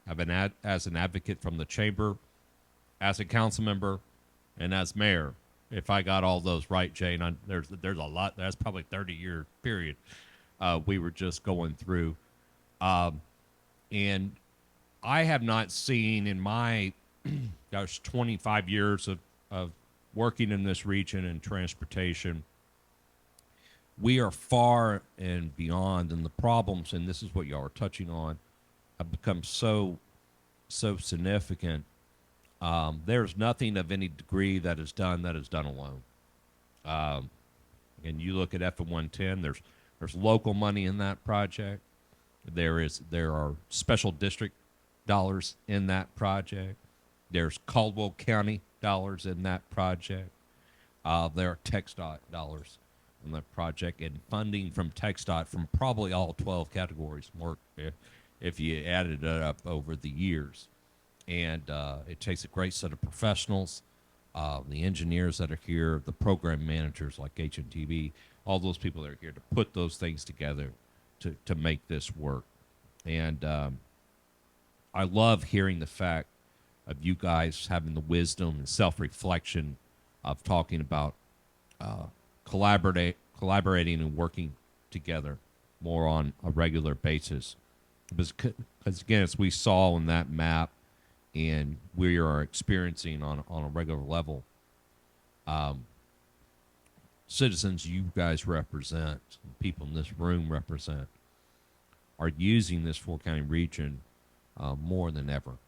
[SPEAKER 3] as an advocate from the chamber, as a council member, and as mayor. If I got all those right, Jane, there's a lot. That's probably a 30-year period we were just going through. And I have not seen in my 25 years of working in this region and transportation, we are far and beyond, and the problems, and this is what y'all are touching on, have become so significant. There's nothing of any degree that is done alone. And you look at FM 110, there's local money in that project. There are special district dollars in that project. There's Caldwell County dollars in that project. There are TxDOT dollars in that project, and funding from TxDOT from probably all 12 categories, more if you added it up over the years. And it takes a great set of professionals, the engineers that are here, the program managers like HNTV, all those people that are here to put those things together to make this work. And I love hearing the fact of you guys having the wisdom and self-reflection of talking about collaborating and working together more on a regular basis. Because again, as we saw on that map, and we are experiencing on a regular level, citizens you guys represent, people in this room represent, are using this 4-county region more than ever.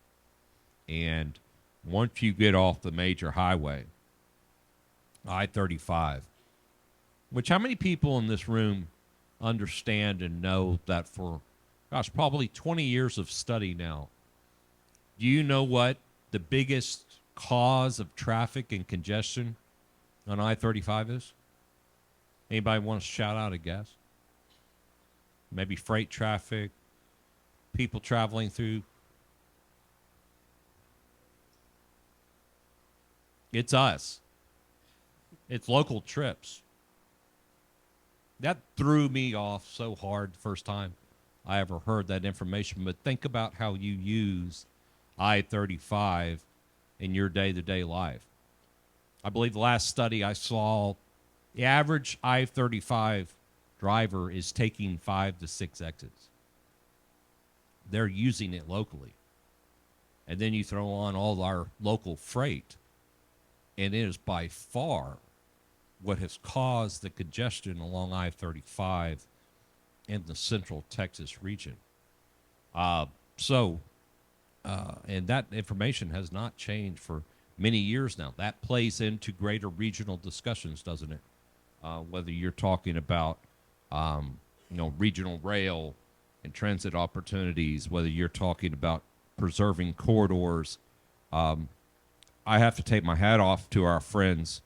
[SPEAKER 3] And once you get off the major highway, I-35, which how many people in this room understand and know that for, probably 20 years of study now, do you know what the biggest cause of traffic and congestion on I-35 is? Anybody want to shout out a guess? Maybe freight traffic, people traveling through. It's us. It's local trips. That threw me off so hard the first time I ever heard that information. But think about how you use I-35 in your day-to-day life. I believe the last study I saw, the average I-35 driver is taking 5 to 6 exits. They're using it locally. And then you throw on all our local freight, and it is by far what has caused the congestion along I-35 in the central Texas region. And that information has not changed for many years now. That plays into greater regional discussions, doesn't it? Whether you're talking about, regional rail and transit opportunities, whether you're talking about preserving corridors. I have to take my hat off to our friends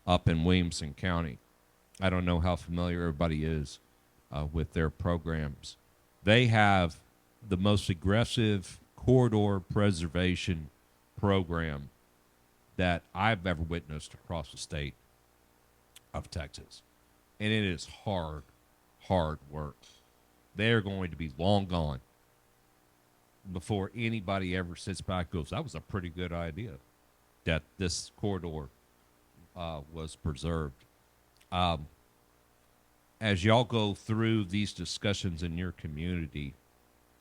[SPEAKER 3] up in Williamson County. I don't know how familiar everybody is with their programs, They have the most aggressive corridor preservation program that I've ever witnessed across the state of Texas. And it is hard, hard work. They're going to be long gone before anybody ever sits back and goes, that was a pretty good idea that this corridor was preserved. As y'all go through these discussions in your community,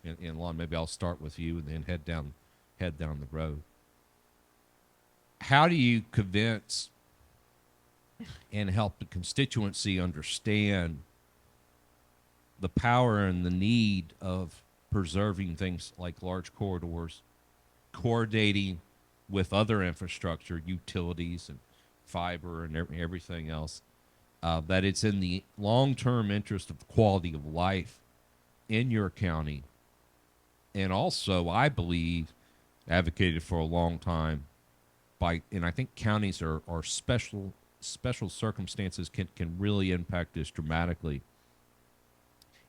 [SPEAKER 3] and Lon, maybe I'll start with you and then head down the road. How do you convince and help the constituency understand the power and the need of preserving things like large corridors, coordinating with other infrastructure, utilities and fiber and everything else, that it's in the long-term interest of quality of life in your county, and also, I believe, advocated for a long time and I think counties are special circumstances can really impact this dramatically.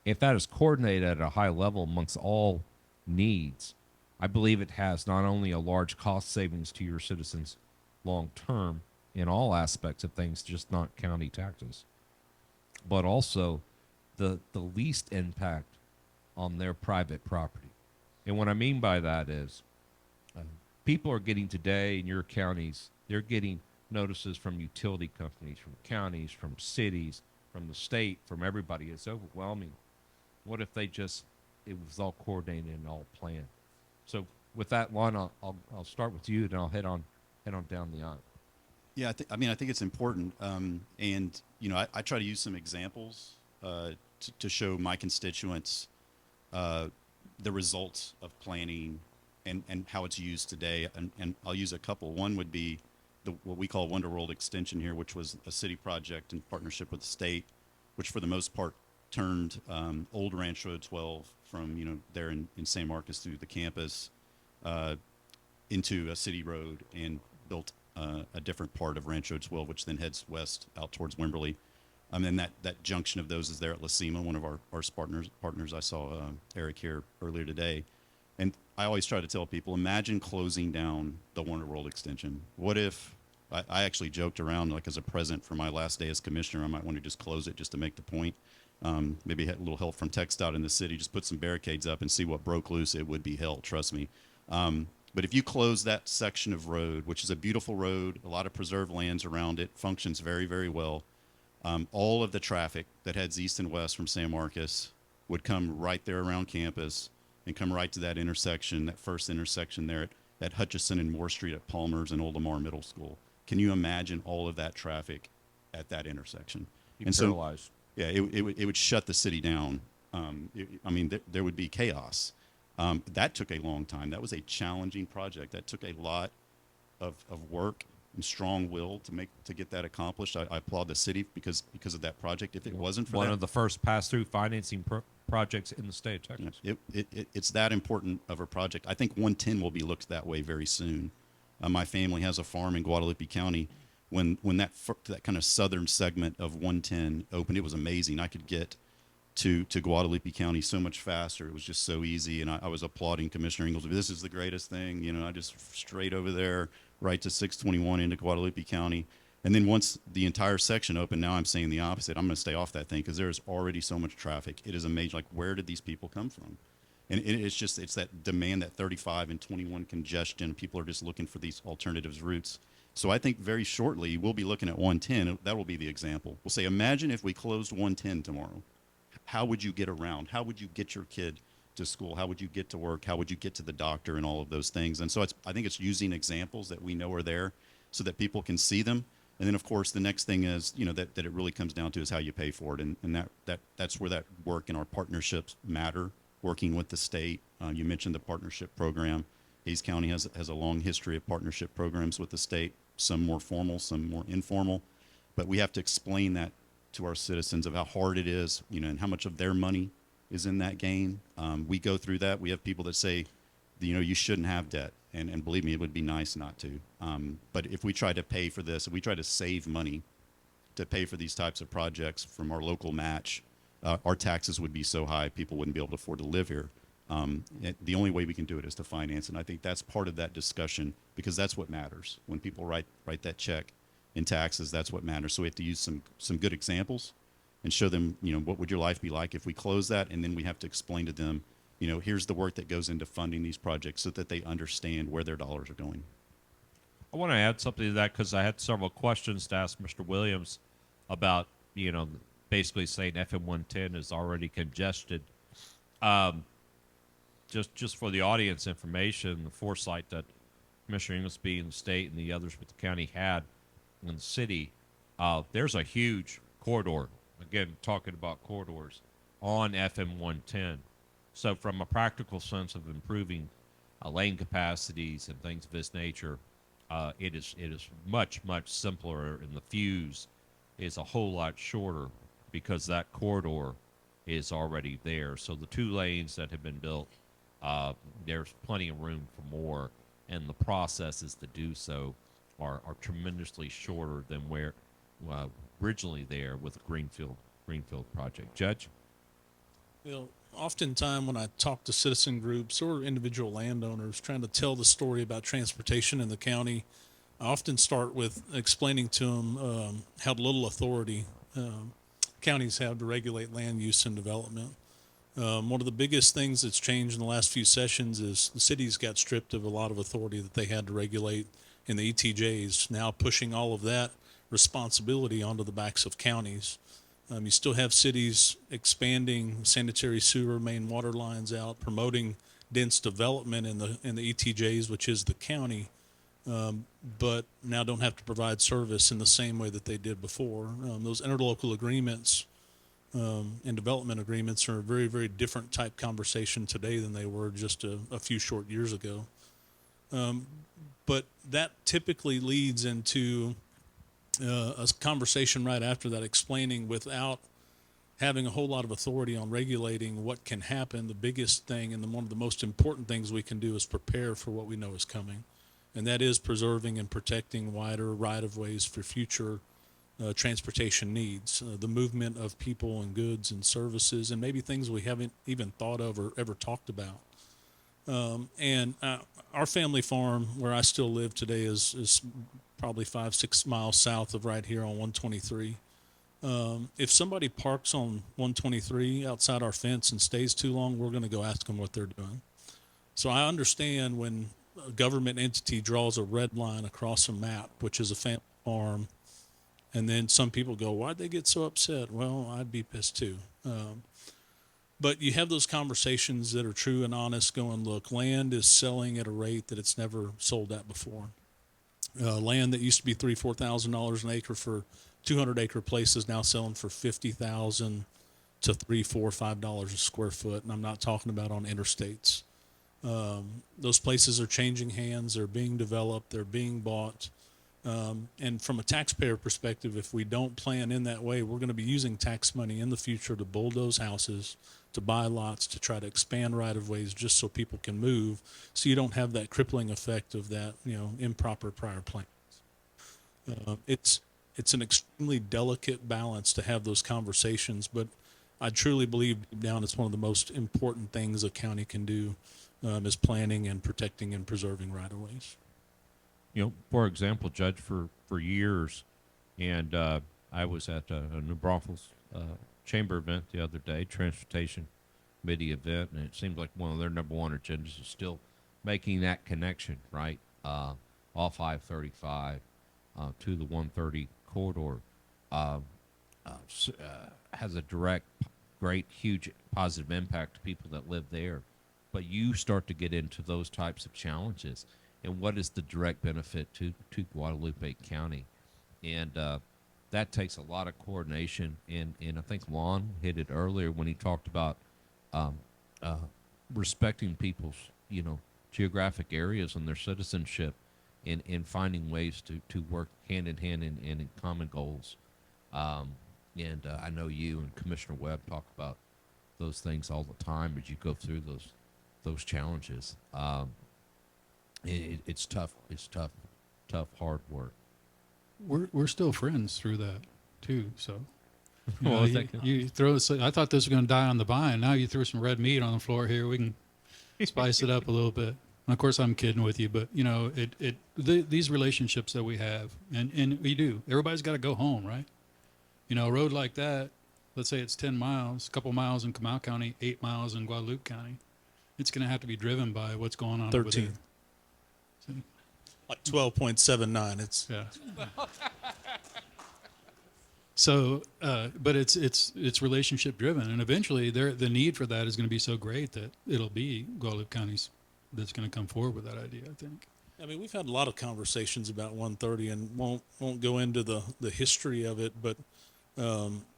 [SPEAKER 3] If that is coordinated at a high level amongst all needs, I believe it has not only a large cost savings to your citizens long term in all aspects of things, just not county taxes, but also the least impact on their private property. And what I mean by that is people are getting today in your counties, they're getting notices from utility companies, from counties, from cities, from the state, from everybody. It's overwhelming. What if it was all coordinated and all planned? So with that, Lon, I'll start with you, and I'll head on down the aisle.
[SPEAKER 7] Yeah, I think it's important, and I try to use some examples to show my constituents the results of planning and how it's used today, and I'll use a couple. One would be what we call Wonder World Extension here, which was a city project in partnership with the state, which for the most part turned old Ranch Road 12 from there in San Marcos through the campus into a city road, and built a different part of Ranch Road 12, which then heads west out towards Wimberley. And that junction of those is there at La Cima, one of our partners. I saw Eric here earlier today. And I always try to tell people, imagine closing down the Wonder World Extension. What if, I actually joked around, like as a present for my last day as commissioner, I might want to just close it just to make the point. Maybe had a little help from TxDOT in the city, just put some barricades up and see what broke loose. It would be hell, trust me. But if you close that section of road, which is a beautiful road, a lot of preserved lands around it, functions very, very well, all of the traffic that heads east and west from San Marcos would come right there around campus and come right to that intersection, that first intersection there at Hutchison and Moore Street at Palmer's and Oldemar Middle School. Can you imagine all of that traffic at that intersection?
[SPEAKER 3] And paralyzed.
[SPEAKER 7] Yeah, it would shut the city down. There would be chaos. That took a long time. That was a challenging project. That took a lot of work and strong will to get that accomplished. I applaud the city because of that project. If it wasn't for
[SPEAKER 3] one of the first pass-through financing projects in the state of Texas.
[SPEAKER 7] It's that important of a project. I think 110 will be looked that way very soon. My family has a farm in Guadalupe County. When that kind of southern segment of 110 opened, it was amazing. I could get to Guadalupe County so much faster. It was just so easy, and I was applauding Commissioner Ingalls. This is the greatest thing. I just straight over there, right to 621 into Guadalupe County. And then once the entire section opened, now I'm saying the opposite. I'm going to stay off that thing because there's already so much traffic. It is amazing. Like, where did these people come from? And it's that demand, that 35 and 21 congestion. People are just looking for these alternatives routes. So I think very shortly we'll be looking at 110. That will be the example. We'll say, imagine if we closed 110 tomorrow. How would you get around? How would you get your kid to school? How would you get to work? How would you get to the doctor and all of those things? And so I think it's using examples that we know are there so that people can see them. And then, of course, the next thing is, that it really comes down to is how you pay for it. And that's where that work and our partnerships matter, working with the state. You mentioned the partnership program. Hayes County has a long history of partnership programs with the state, some more formal, some more informal. But we have to explain that to our citizens of how hard it is, and how much of their money is in that game. We go through that. We have people that say, you shouldn't have debt. And believe me, it would be nice not to. But if we try to pay for this, if we try to save money to pay for these types of projects from our local match, our taxes would be so high, people wouldn't be able to afford to live here. The only way we can do it is to finance, and I think that's part of that discussion, because that's what matters. When people write that check in taxes, that's what matters. So we have to use some good examples and show them, what would your life be like if we close that, and then we have to explain to them, here's the work that goes into funding these projects so that they understand where their dollars are going.
[SPEAKER 3] I want to add something to that because I had several questions to ask Mr. Williams about, basically saying FM 110 is already congested. Just for the audience information, the foresight that Commissioner Inglesby and the state and the others with the county had in the city, there's a huge corridor. Again, talking about corridors on FM 110. So from a practical sense of improving lane capacities and things of this nature, it is much simpler, and the fuse is a whole lot shorter because that corridor is already there. So the 2 lanes that have been built, there's plenty of room for more, and the processes to do so are tremendously shorter than where originally there with the Greenfield project. Judge?
[SPEAKER 6] Oftentimes when I talk to citizen groups or individual landowners trying to tell the story about transportation in the county, I often start with explaining to them how little authority counties have to regulate land use and development. One of the biggest things that's changed in the last few sessions is the cities got stripped of a lot of authority that they had to regulate in the ETJs, now pushing all of that responsibility onto the backs of counties. You still have cities expanding sanitary sewer main water lines out, promoting dense development in the ETJs, which is the county, but now don't have to provide service in the same way that they did before. Those interlocal agreements and development agreements are a very, very different type conversation today than they were just a few short years ago. But that typically leads into a conversation right after that explaining, without having a whole lot of authority on regulating what can happen, the biggest thing and one of the most important things we can do is prepare for what we know is coming. And that is preserving and protecting wider right-of-ways for future transportation needs, the movement of people and goods and services, and maybe things we haven't even thought of or ever talked about. And our family farm, where I still live today, is probably 5-6 miles south of right here on 123. If somebody parks on 123 outside our fence and stays too long, we're going to go ask them what they're doing. So I understand when a government entity draws a red line across a map, which is a family farm, and then some people go, why'd they get so upset? Well, I'd be pissed too. But you have those conversations that are true and honest, going, look, land is selling at a rate that it's never sold at before. Land that used to be $3,000-$4,000 an acre for 200-acre places now selling for $50,000 to $3, $4, $5 a square foot, and I'm not talking about on interstates. Those places are changing hands. They're being developed. They're being bought. And from a taxpayer perspective, if we don't plan in that way, we're going to be using tax money in the future to bulldoze houses, to buy lots, to try to expand right-of-ways just so people can move, so you don't have that crippling effect of that, improper prior plans. It's an extremely delicate balance to have those conversations, but I truly believe deep down it's one of the most important things a county can do, is planning and protecting and preserving right-of-ways.
[SPEAKER 3] For example, Judge, for years, and I was at a New Braunfels chamber event the other day, transportation committee event, and it seemed like one of their number one agendas is still making that connection, right, off I-35 to the 130 corridor. Has a direct, great, huge positive impact to people that live there. But you start to get into those types of challenges, and what is the direct benefit to Guadalupe County? And that takes a lot of coordination, and I think Lon hit it earlier when he talked about respecting people's, geographic areas and their citizenship, and finding ways to work hand in hand in common goals. And I know you and Commissioner Webb talk about those things all the time as you go through those challenges. It's tough. It's tough, hard work.
[SPEAKER 5] We're still friends through that too. So You
[SPEAKER 3] Well,
[SPEAKER 5] know,
[SPEAKER 3] thank you.
[SPEAKER 5] you throw. I thought this was going to die on the vine. Now you threw some red meat on the floor here. We can spice it up a little bit. And of course, I'm kidding with you, but you know, these relationships that we have, and we do. Everybody's got to go home, right? You know, a road like that, let's say it's 10 miles, a couple miles in Comal County, 8 miles in Guadalupe County. It's going to have to be driven by what's going on over
[SPEAKER 6] 13.
[SPEAKER 5] there. See?
[SPEAKER 6] Like 12.79. It's
[SPEAKER 5] Yeah. So, but it's relationship driven, and eventually, the need for that is going to be so great that it'll be Guadalupe County's that's going to come forward with that idea. I think.
[SPEAKER 6] I mean, we've had a lot of conversations about 130, and won't go into the history of it, but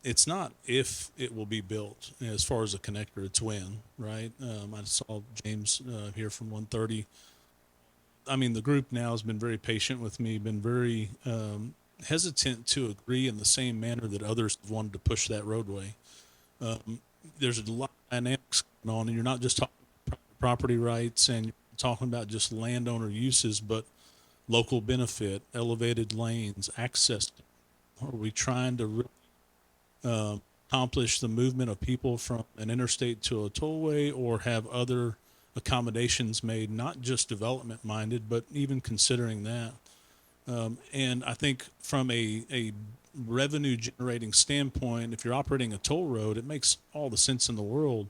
[SPEAKER 6] it's not if it will be built. As far as a connector, it's when, right? I saw James here from 130. I mean, the group now has been very patient with me, been very hesitant to agree in the same manner that others have wanted to push that roadway. There's a lot of dynamics going on, and you're not just talking about property rights and you're talking about just landowner uses, but local benefit, elevated lanes, access. Are we trying to really accomplish the movement of people from an interstate to a tollway, or have other accommodations made, not just development minded, but even considering that? And I think from a revenue generating standpoint, if you're operating a toll road, it makes all the sense in the world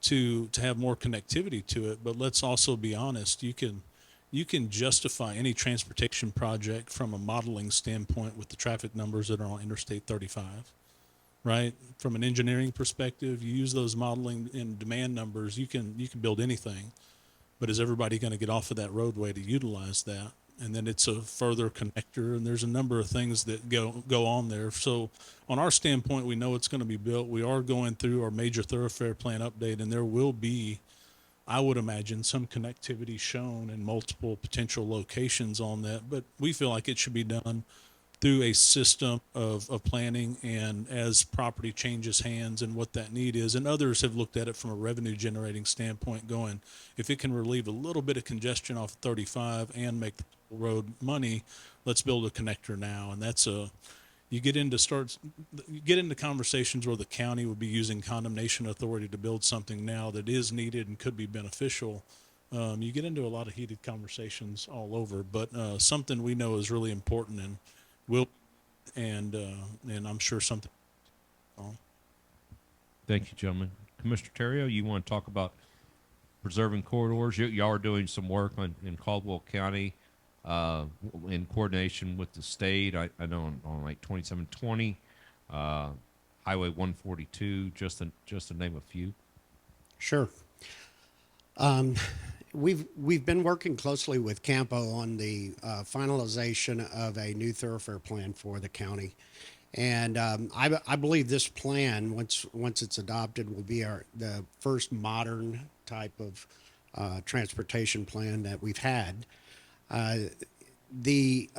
[SPEAKER 6] to have more connectivity to it. But let's also be honest, you can justify any transportation project from a modeling standpoint with the traffic numbers that are on Interstate 35, right? From an engineering perspective, you use those modeling and demand numbers, you can build anything. But is everybody going to get off of that roadway to utilize that? And then it's a further connector, and there's a number of things that go on there. So on our standpoint, we know it's going to be built. We are going through our major thoroughfare plan update, and there will be, I would imagine, some connectivity shown in multiple potential locations on that. But we feel like it should be done through a system of planning, and as property changes hands and what that need is. And others have looked at it from a revenue generating standpoint, going, if it can relieve a little bit of congestion off 35 and make the road money, let's build a connector now. And that's you get into conversations where the county would be using condemnation authority to build something now that is needed and could be beneficial. You get into a lot of heated conversations all over, but something we know is really important and and I'm sure something.
[SPEAKER 3] Thank you, gentlemen. Commissioner Theriot, you want to talk about preserving corridors? Y'all are doing some work in Caldwell County in coordination with the state. I know on like 2720, Highway 142, just to name a few.
[SPEAKER 4] Sure. We've been working closely with CAMPO on the finalization of a new thoroughfare plan for the county, and I believe this plan, once it's adopted, will be the first modern type of transportation plan that we've had. The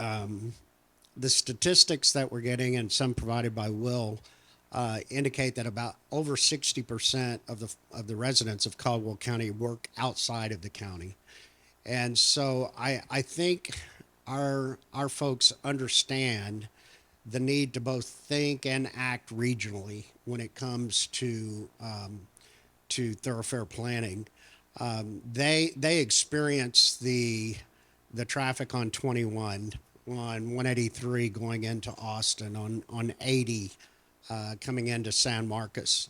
[SPEAKER 4] statistics that we're getting, and some provided by Will, indicate that about over 60% of the residents of Caldwell County work outside of the county. And so I think our folks understand the need to both think and act regionally when it comes to thoroughfare planning. They experience the traffic on 21, on 183 going into Austin, on 80 coming into San Marcos.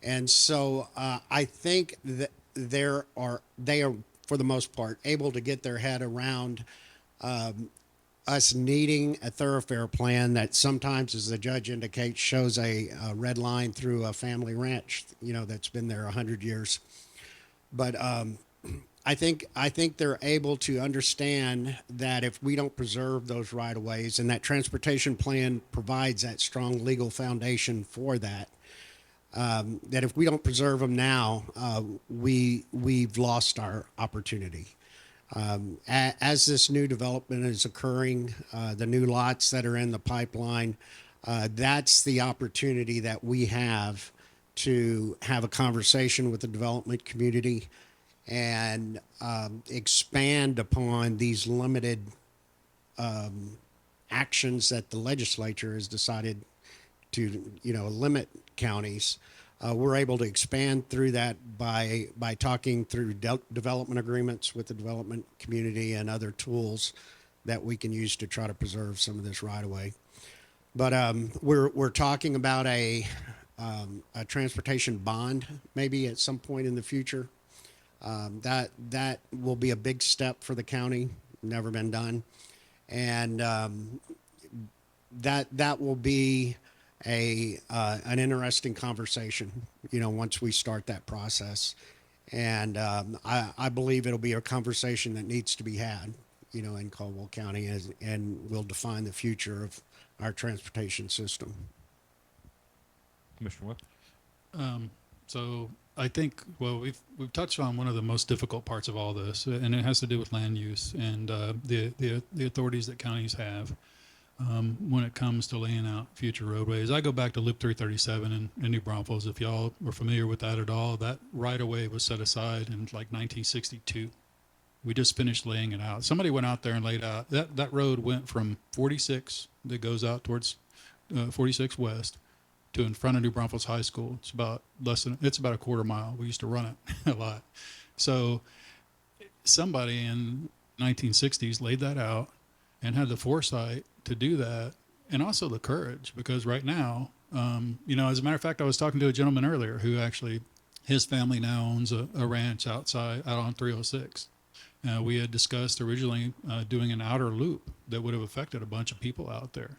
[SPEAKER 4] And so I think that they are, for the most part, able to get their head around us needing a thoroughfare plan that sometimes, as the judge indicates, shows a red line through a family ranch, that's been there 100 years. But I think they're able to understand that if we don't preserve those right-of-ways, and that transportation plan provides that strong legal foundation for that, that if we don't preserve them now, we've lost our opportunity. As this new development is occurring, the new lots that are in the pipeline, that's the opportunity that we have to have a conversation with the development community and expand upon these limited actions that the legislature has decided limit counties. We're able to expand through that by talking through development agreements with the development community and other tools that we can use to try to preserve some of this right of way. But we're talking about a transportation bond maybe at some point in the future. That will be a big step for the county. Never been done, and that will be an interesting conversation. Once we start that process, and I believe it'll be a conversation that needs to be had. In Caldwell County, and will define the future of our transportation system.
[SPEAKER 3] Commissioner Webb?
[SPEAKER 5] So I think, well, we've touched on one of the most difficult parts of all this, and it has to do with land use and the authorities that counties have when it comes to laying out future roadways. I go back to Loop 337 in New Braunfels. If y'all were familiar with that at all, that right of way was set aside in like 1962. We just finished laying it out. Somebody went out there and laid out that road went from 46 that goes out towards 46 West to in front of New Braunfels High School. It's about a quarter mile. We used to run it a lot. So somebody in 1960s laid that out and had the foresight to do that, and also the courage, because right now, as a matter of fact, I was talking to a gentleman earlier who actually, his family now owns a ranch out on 306. We had discussed originally doing an outer loop that would have affected a bunch of people out there.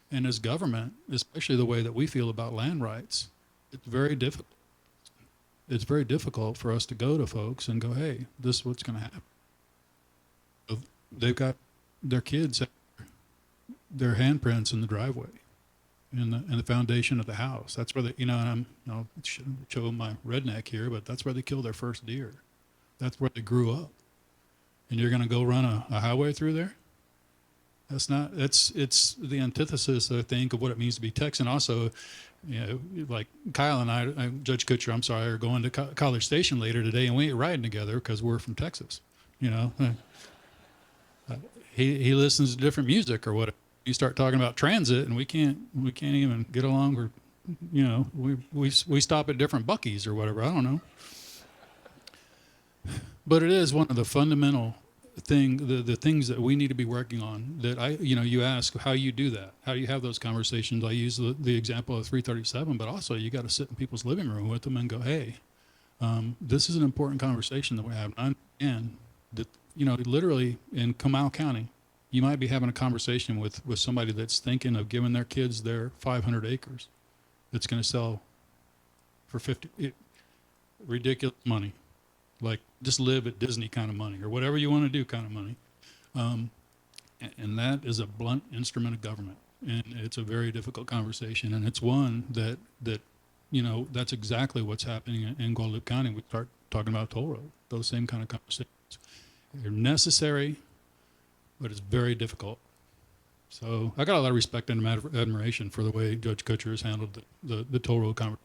[SPEAKER 5] And as government, especially the way that we feel about land rights, it's very difficult. It's very difficult for us to go to folks and go, hey, this is what's going to happen. They've got their kids, their handprints in the driveway and the foundation of the house. That's where I'll show my redneck here, but that's where they killed their first deer. That's where they grew up. And you're going to go run a highway through there? It's the antithesis, I think, of what it means to be Texan. Also, like Kyle and I, Judge Kutscher, I'm sorry, are going to College Station later today, and we ain't riding together because we're from Texas. He listens to different music or what. You start talking about transit, and we can't even get along, or we stop at different Buc-ee's or whatever. I don't know. But it is one of the fundamental the things that we need to be working on. That you ask how you do that. How do you have those conversations? I use the example of 337, but also you got to sit in people's living room with them and go, hey, this is an important conversation that we have. And that literally in Comal County, you might be having a conversation with somebody that's thinking of giving their kids their 500 acres. That's going to sell for ridiculous money. Like just live at Disney kind of money or whatever you want to do kind of money. And that is a blunt instrument of government. And it's a very difficult conversation. And it's one that that's exactly what's happening in Guadalupe County. We start talking about toll road, those same kind of conversations. They're necessary, but it's very difficult. So I got a lot of respect and admiration for the way Judge Kutscher has handled the toll road conversation.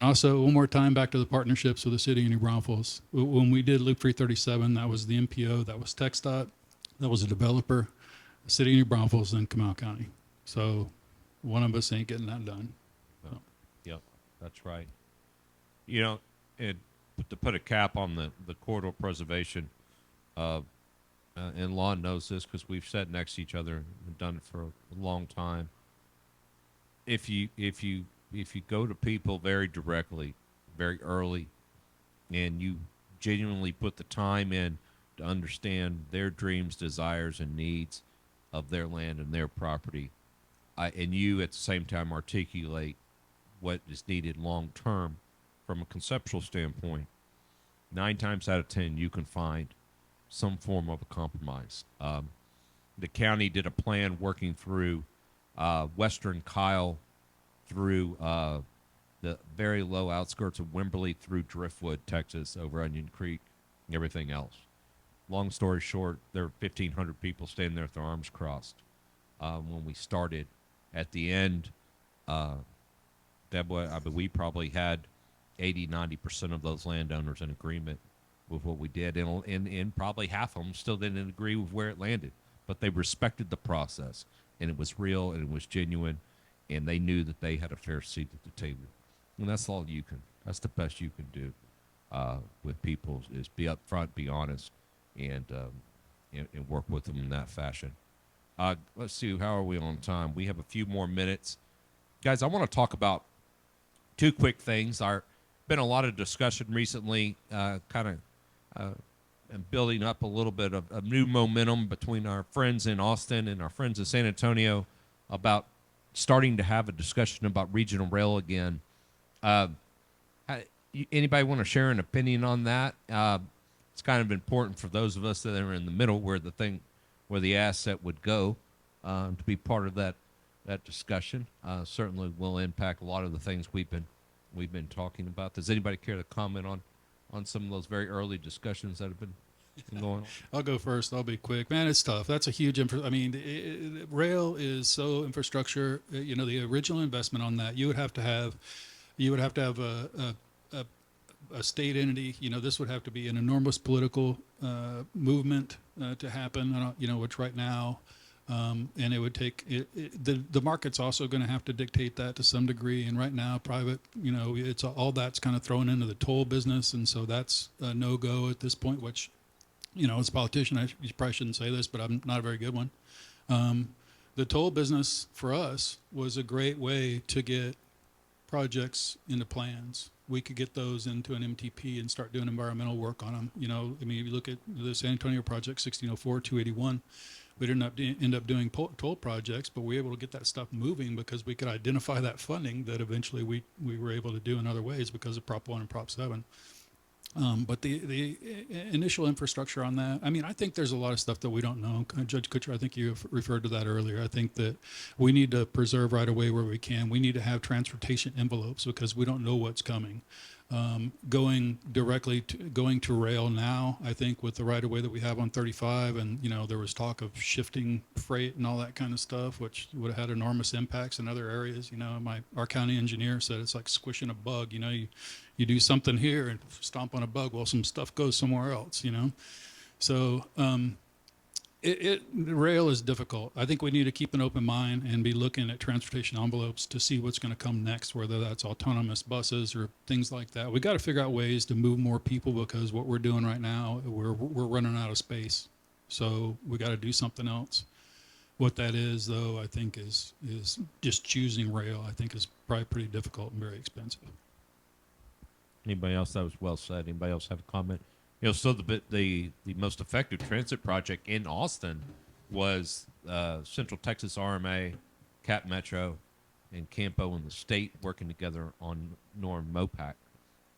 [SPEAKER 5] Also, one more time, back to the partnerships with the city of New Braunfels. When we did Loop 337, that was the MPO, that was TxDOT, that was a developer, the city of New Braunfels, and Comal County. So one of us ain't getting that done. So.
[SPEAKER 3] Yep, that's right. To put a cap on the corridor preservation, and Lon knows this because we've sat next to each other and done it for a long time. If you go to people very directly, very early, and you genuinely put the time in to understand their dreams, desires, and needs of their land and their property, and you at the same time articulate what is needed long term from a conceptual standpoint, 9 times out of 10 you can find some form of a compromise. The county did a plan working through western Kyle through the very low outskirts of Wimberley through Driftwood, Texas, over Onion Creek, and everything else. Long story short, there were 1,500 people standing there with their arms crossed when we started. At the end, we probably had 80-90% of those landowners in agreement with what we did, and probably half of them still didn't agree with where it landed, but they respected the process, and it was real, and it was genuine, and they knew that they had a fair seat at the table. And that's that's the best you can do with people, is be upfront, be honest, and work with them in that fashion. Let's see, how are we on time? We have a few more minutes. Guys, I want to talk about two quick things. There's been a lot of discussion recently, and building up a little bit of new momentum between our friends in Austin and our friends in San Antonio about starting to have a discussion about regional rail again. Anybody want to share an opinion on that? It's kind of important for those of us that are in the middle, where the asset would go, to be part of that discussion. Certainly will impact a lot of the things we've been talking about. Does anybody care to comment on some of those very early discussions that have been going on?
[SPEAKER 5] I'll go first. I'll be quick. Man, it's tough. That's a huge rail is so infrastructure. The original investment on that, you would have to have a state entity. This would have to be an enormous political movement to happen. Which right now, and it would take the market's also going to have to dictate that to some degree. And right now, private, it's all that's kind of thrown into the toll business, and so that's a no-go at this point. Which, as a politician, you probably shouldn't say this, but I'm not a very good one. The toll business for us was a great way to get projects into plans. We could get those into an MTP and start doing environmental work on them. If you look at the San Antonio project, 1604, 281, we didn't end up doing toll projects, but we were able to get that stuff moving because we could identify that funding that eventually we were able to do in other ways because of Prop 1 and Prop 7. But the initial infrastructure on that, I think there's a lot of stuff that we don't know. Judge Kutscher, I think you referred to that earlier. I think that we need to preserve right away where we can. We need to have transportation envelopes because we don't know what's coming. Going to rail now, I think with the right of way that we have on 35, and there was talk of shifting freight and all that kind of stuff, which would have had enormous impacts in other areas. Our county engineer said it's like squishing a bug. You do something here and stomp on a bug, well, some stuff goes somewhere else. So the rail is difficult. I think we need to keep an open mind and be looking at transportation envelopes to see what's going to come next, whether that's autonomous buses or things like that. We got to figure out ways to move more people because what we're doing right now, we're running out of space. So we got to do something else. What that is, though, I think is just choosing rail. I think is probably pretty difficult and very expensive.
[SPEAKER 3] Anybody else? That was well said. Anybody else have a comment? So the most effective transit project in Austin was Central Texas RMA, Cap Metro, and CAMPO and the state working together on Norm Mopac,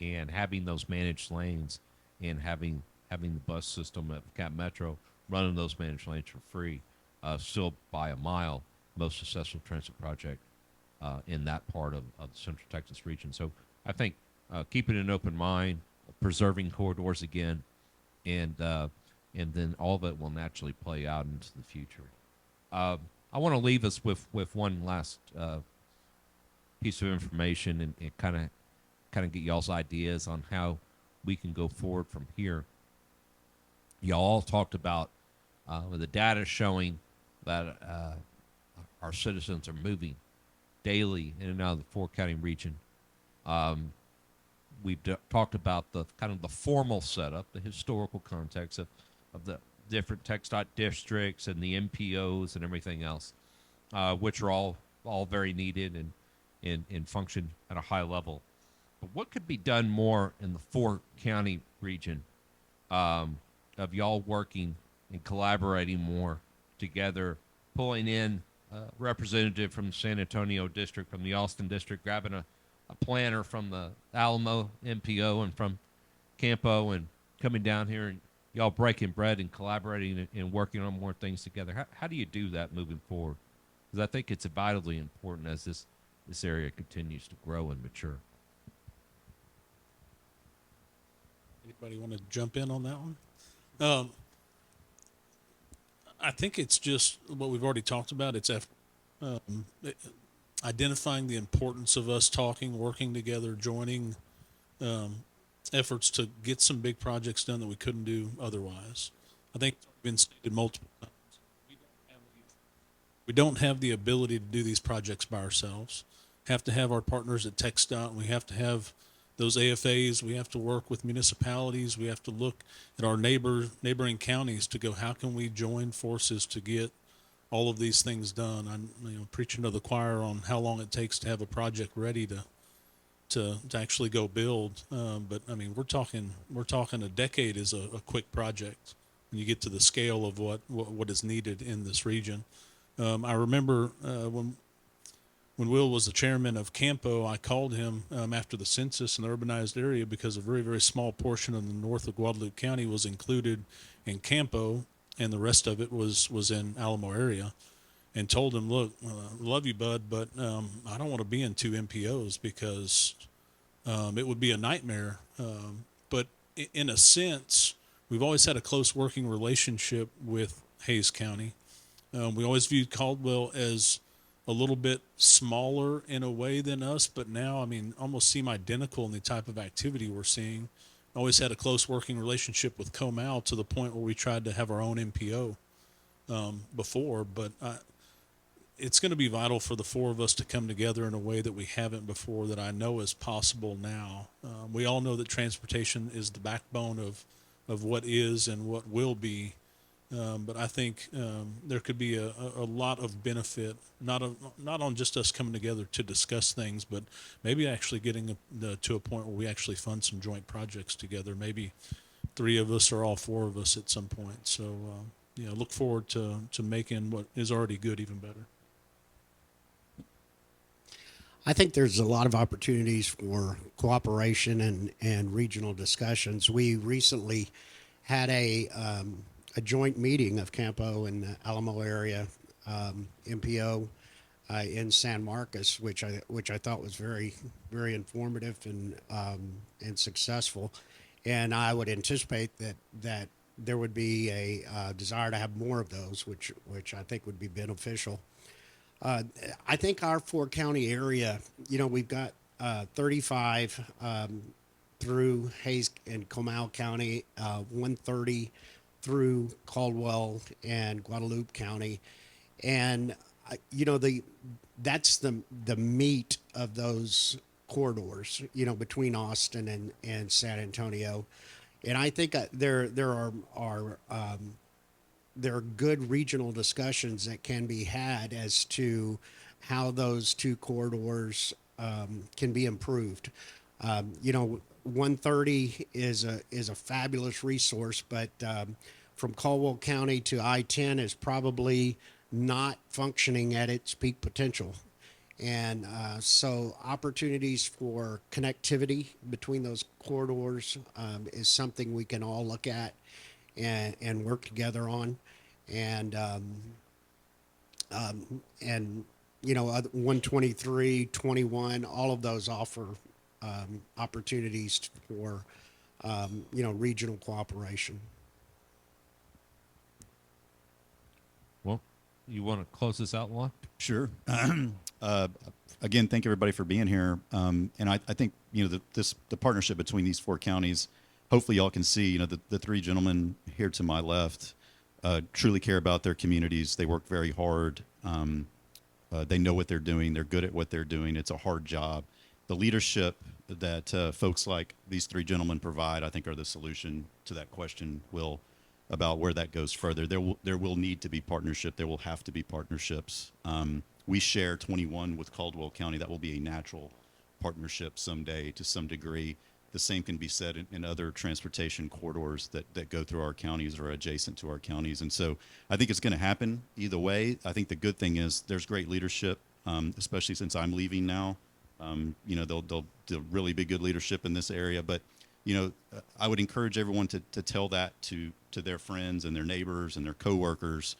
[SPEAKER 3] and having those managed lanes, and having the bus system at Cap Metro running those managed lanes for free, still by a mile, most successful transit project in that part of the Central Texas region. So I think keeping an open mind, preserving corridors again, and then all of it will naturally play out into the future. I want to leave us with one last piece of information and kind of get y'all's ideas on how we can go forward from here. Y'all all talked about the data showing that our citizens are moving daily in and out of the four-county region. We've talked about the kind of the formal setup, the historical context of the different TxDOT districts and the MPOs and everything else, which are all very needed and function at a high level. But what could be done more in the four-county region of y'all working and collaborating more together, pulling in a representative from the San Antonio district, from the Austin district, grabbing a planner from the Alamo MPO and from CAMPO, and coming down here and y'all breaking bread and collaborating and working on more things together. How do you do that moving forward? Because I think it's vitally important as this area continues to grow and mature.
[SPEAKER 6] Anybody want to jump in on that one? I think it's just what we've already talked about. It's identifying the importance of us talking, working together, joining efforts to get some big projects done that we couldn't do otherwise. I think it's been stated multiple times. We don't have We don't have the ability to do these projects by ourselves. Have to have our partners at TxDOT. We have to have those AFAs. We have to work with municipalities. We have to look at our neighboring counties to go, how can we join forces to get all of these things done? I'm preaching to the choir on how long it takes to have a project ready to actually go build. But I mean, we're talking a decade is a quick project when you get to the scale of what is needed in this region. I remember when Will was the chairman of CAMPO, I called him after the census in the urbanized area because a very, very small portion of the north of Guadalupe County was included in CAMPO, and the rest of it was in Alamo area, and told him, look, love you, bud, but I don't want to be in 2 MPOs because it would be a nightmare. But in a sense, we've always had a close working relationship with Hays County. We always viewed Caldwell as a little bit smaller in a way than us, but now, I mean, almost seem identical in the type of activity we're seeing. Always had a close working relationship with Comal to the point where we tried to have our own MPO before, but it's going to be vital for the 4 of us to come together in a way that we haven't before, that I know is possible now. We all know that transportation is the backbone of what is and what will be. But I think there could be a lot of benefit, not on just us coming together to discuss things, but maybe actually getting to a point where we actually fund some joint projects together. Maybe 3 of us or all 4 of us at some point. So, look forward to making what is already good even better.
[SPEAKER 4] I think there's a lot of opportunities for cooperation and regional discussions. We recently had a joint meeting of CAMPO in the Alamo area, MPO in San Marcos, which I thought was very, very informative and successful. And I would anticipate that there would be a desire to have more of those, which I think would be beneficial. I think our 4-county area, we've got 35 through Hays and Comal County, 130 through Caldwell and Guadalupe County, and that's the meat of those corridors, between Austin and San Antonio, and I think there are good regional discussions that can be had as to how those 2 corridors can be improved. 130 is a fabulous resource, but from Caldwell County to I-10 is probably not functioning at its peak potential. And so opportunities for connectivity between those corridors is something we can all look at and work together on. And 123, 21, all of those offer opportunities for regional cooperation.
[SPEAKER 3] Well, you want to close this out, Lon?
[SPEAKER 7] Sure. Again, thank everybody for being here. And I think, the partnership between these 4 counties, hopefully y'all can see, the 3 gentlemen here to my left truly care about their communities. They work very hard. They know what they're doing. They're good at what they're doing. It's a hard job. The leadership that folks like these 3 gentlemen provide, I think, are the solution to that question, Will, about where that goes further. There will need to be partnership. There will have to be partnerships. We share 21 with Caldwell County. That will be a natural partnership someday to some degree. The same can be said in other transportation corridors that go through our counties or adjacent to our counties. And so I think it's going to happen either way. I think the good thing is there's great leadership, especially since I'm leaving now. They'll really be good leadership in this area. But, I would encourage everyone to tell that to their friends and their neighbors and their coworkers.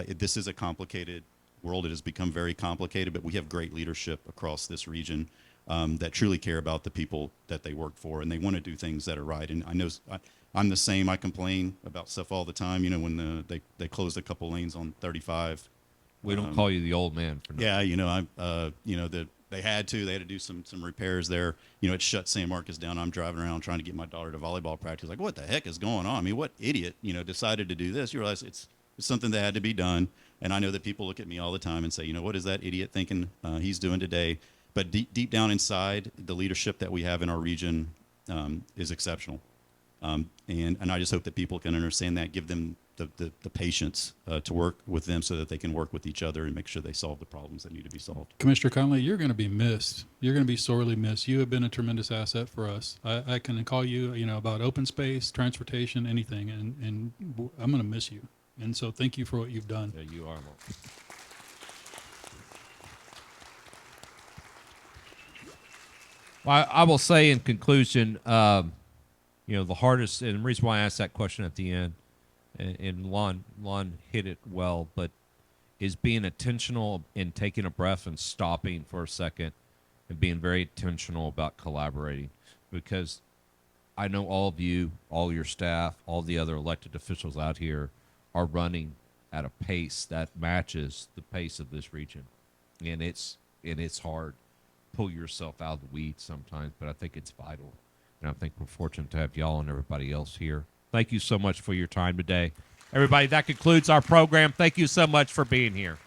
[SPEAKER 7] This is a complicated world. It has become very complicated, but we have great leadership across this region that truly care about the people that they work for, and they want to do things that are right. And I know I'm the same. I complain about stuff all the time. When they closed a couple lanes on 35.
[SPEAKER 3] We don't call you the old man for nothing.
[SPEAKER 7] Yeah, they had to do some repairs there. It shut San Marcos down. I'm driving around trying to get my daughter to volleyball practice. Like, what the heck is going on? I mean, what idiot, decided to do this? You realize It's something that had to be done. And I know that people look at me all the time and say, you know, what is that idiot thinking he's doing today? But deep down inside, the leadership that we have in our region is exceptional. And I just hope that people can understand that, give them the patience to work with them so that they can work with each other and make sure they solve the problems that need to be solved.
[SPEAKER 5] Commissioner Conley, you're going to be missed. You're going to be sorely missed. You have been a tremendous asset for us. I can call you, about open space, transportation, anything, and I'm going to miss you. And so thank you for what you've done.
[SPEAKER 3] Yeah, you are. Mark. Well, I will say in conclusion, the hardest, and the reason why I asked that question at the end, and Lon hit it well, but is being intentional in taking a breath and stopping for a second and being very intentional about collaborating. Because I know all of you, all your staff, all the other elected officials out here are running at a pace that matches the pace of this region. And it's hard. Pull yourself out of the weeds sometimes, but I think it's vital. And I think we're fortunate to have y'all and everybody else here. Thank you so much for your time today. Everybody, that concludes our program. Thank you so much for being here.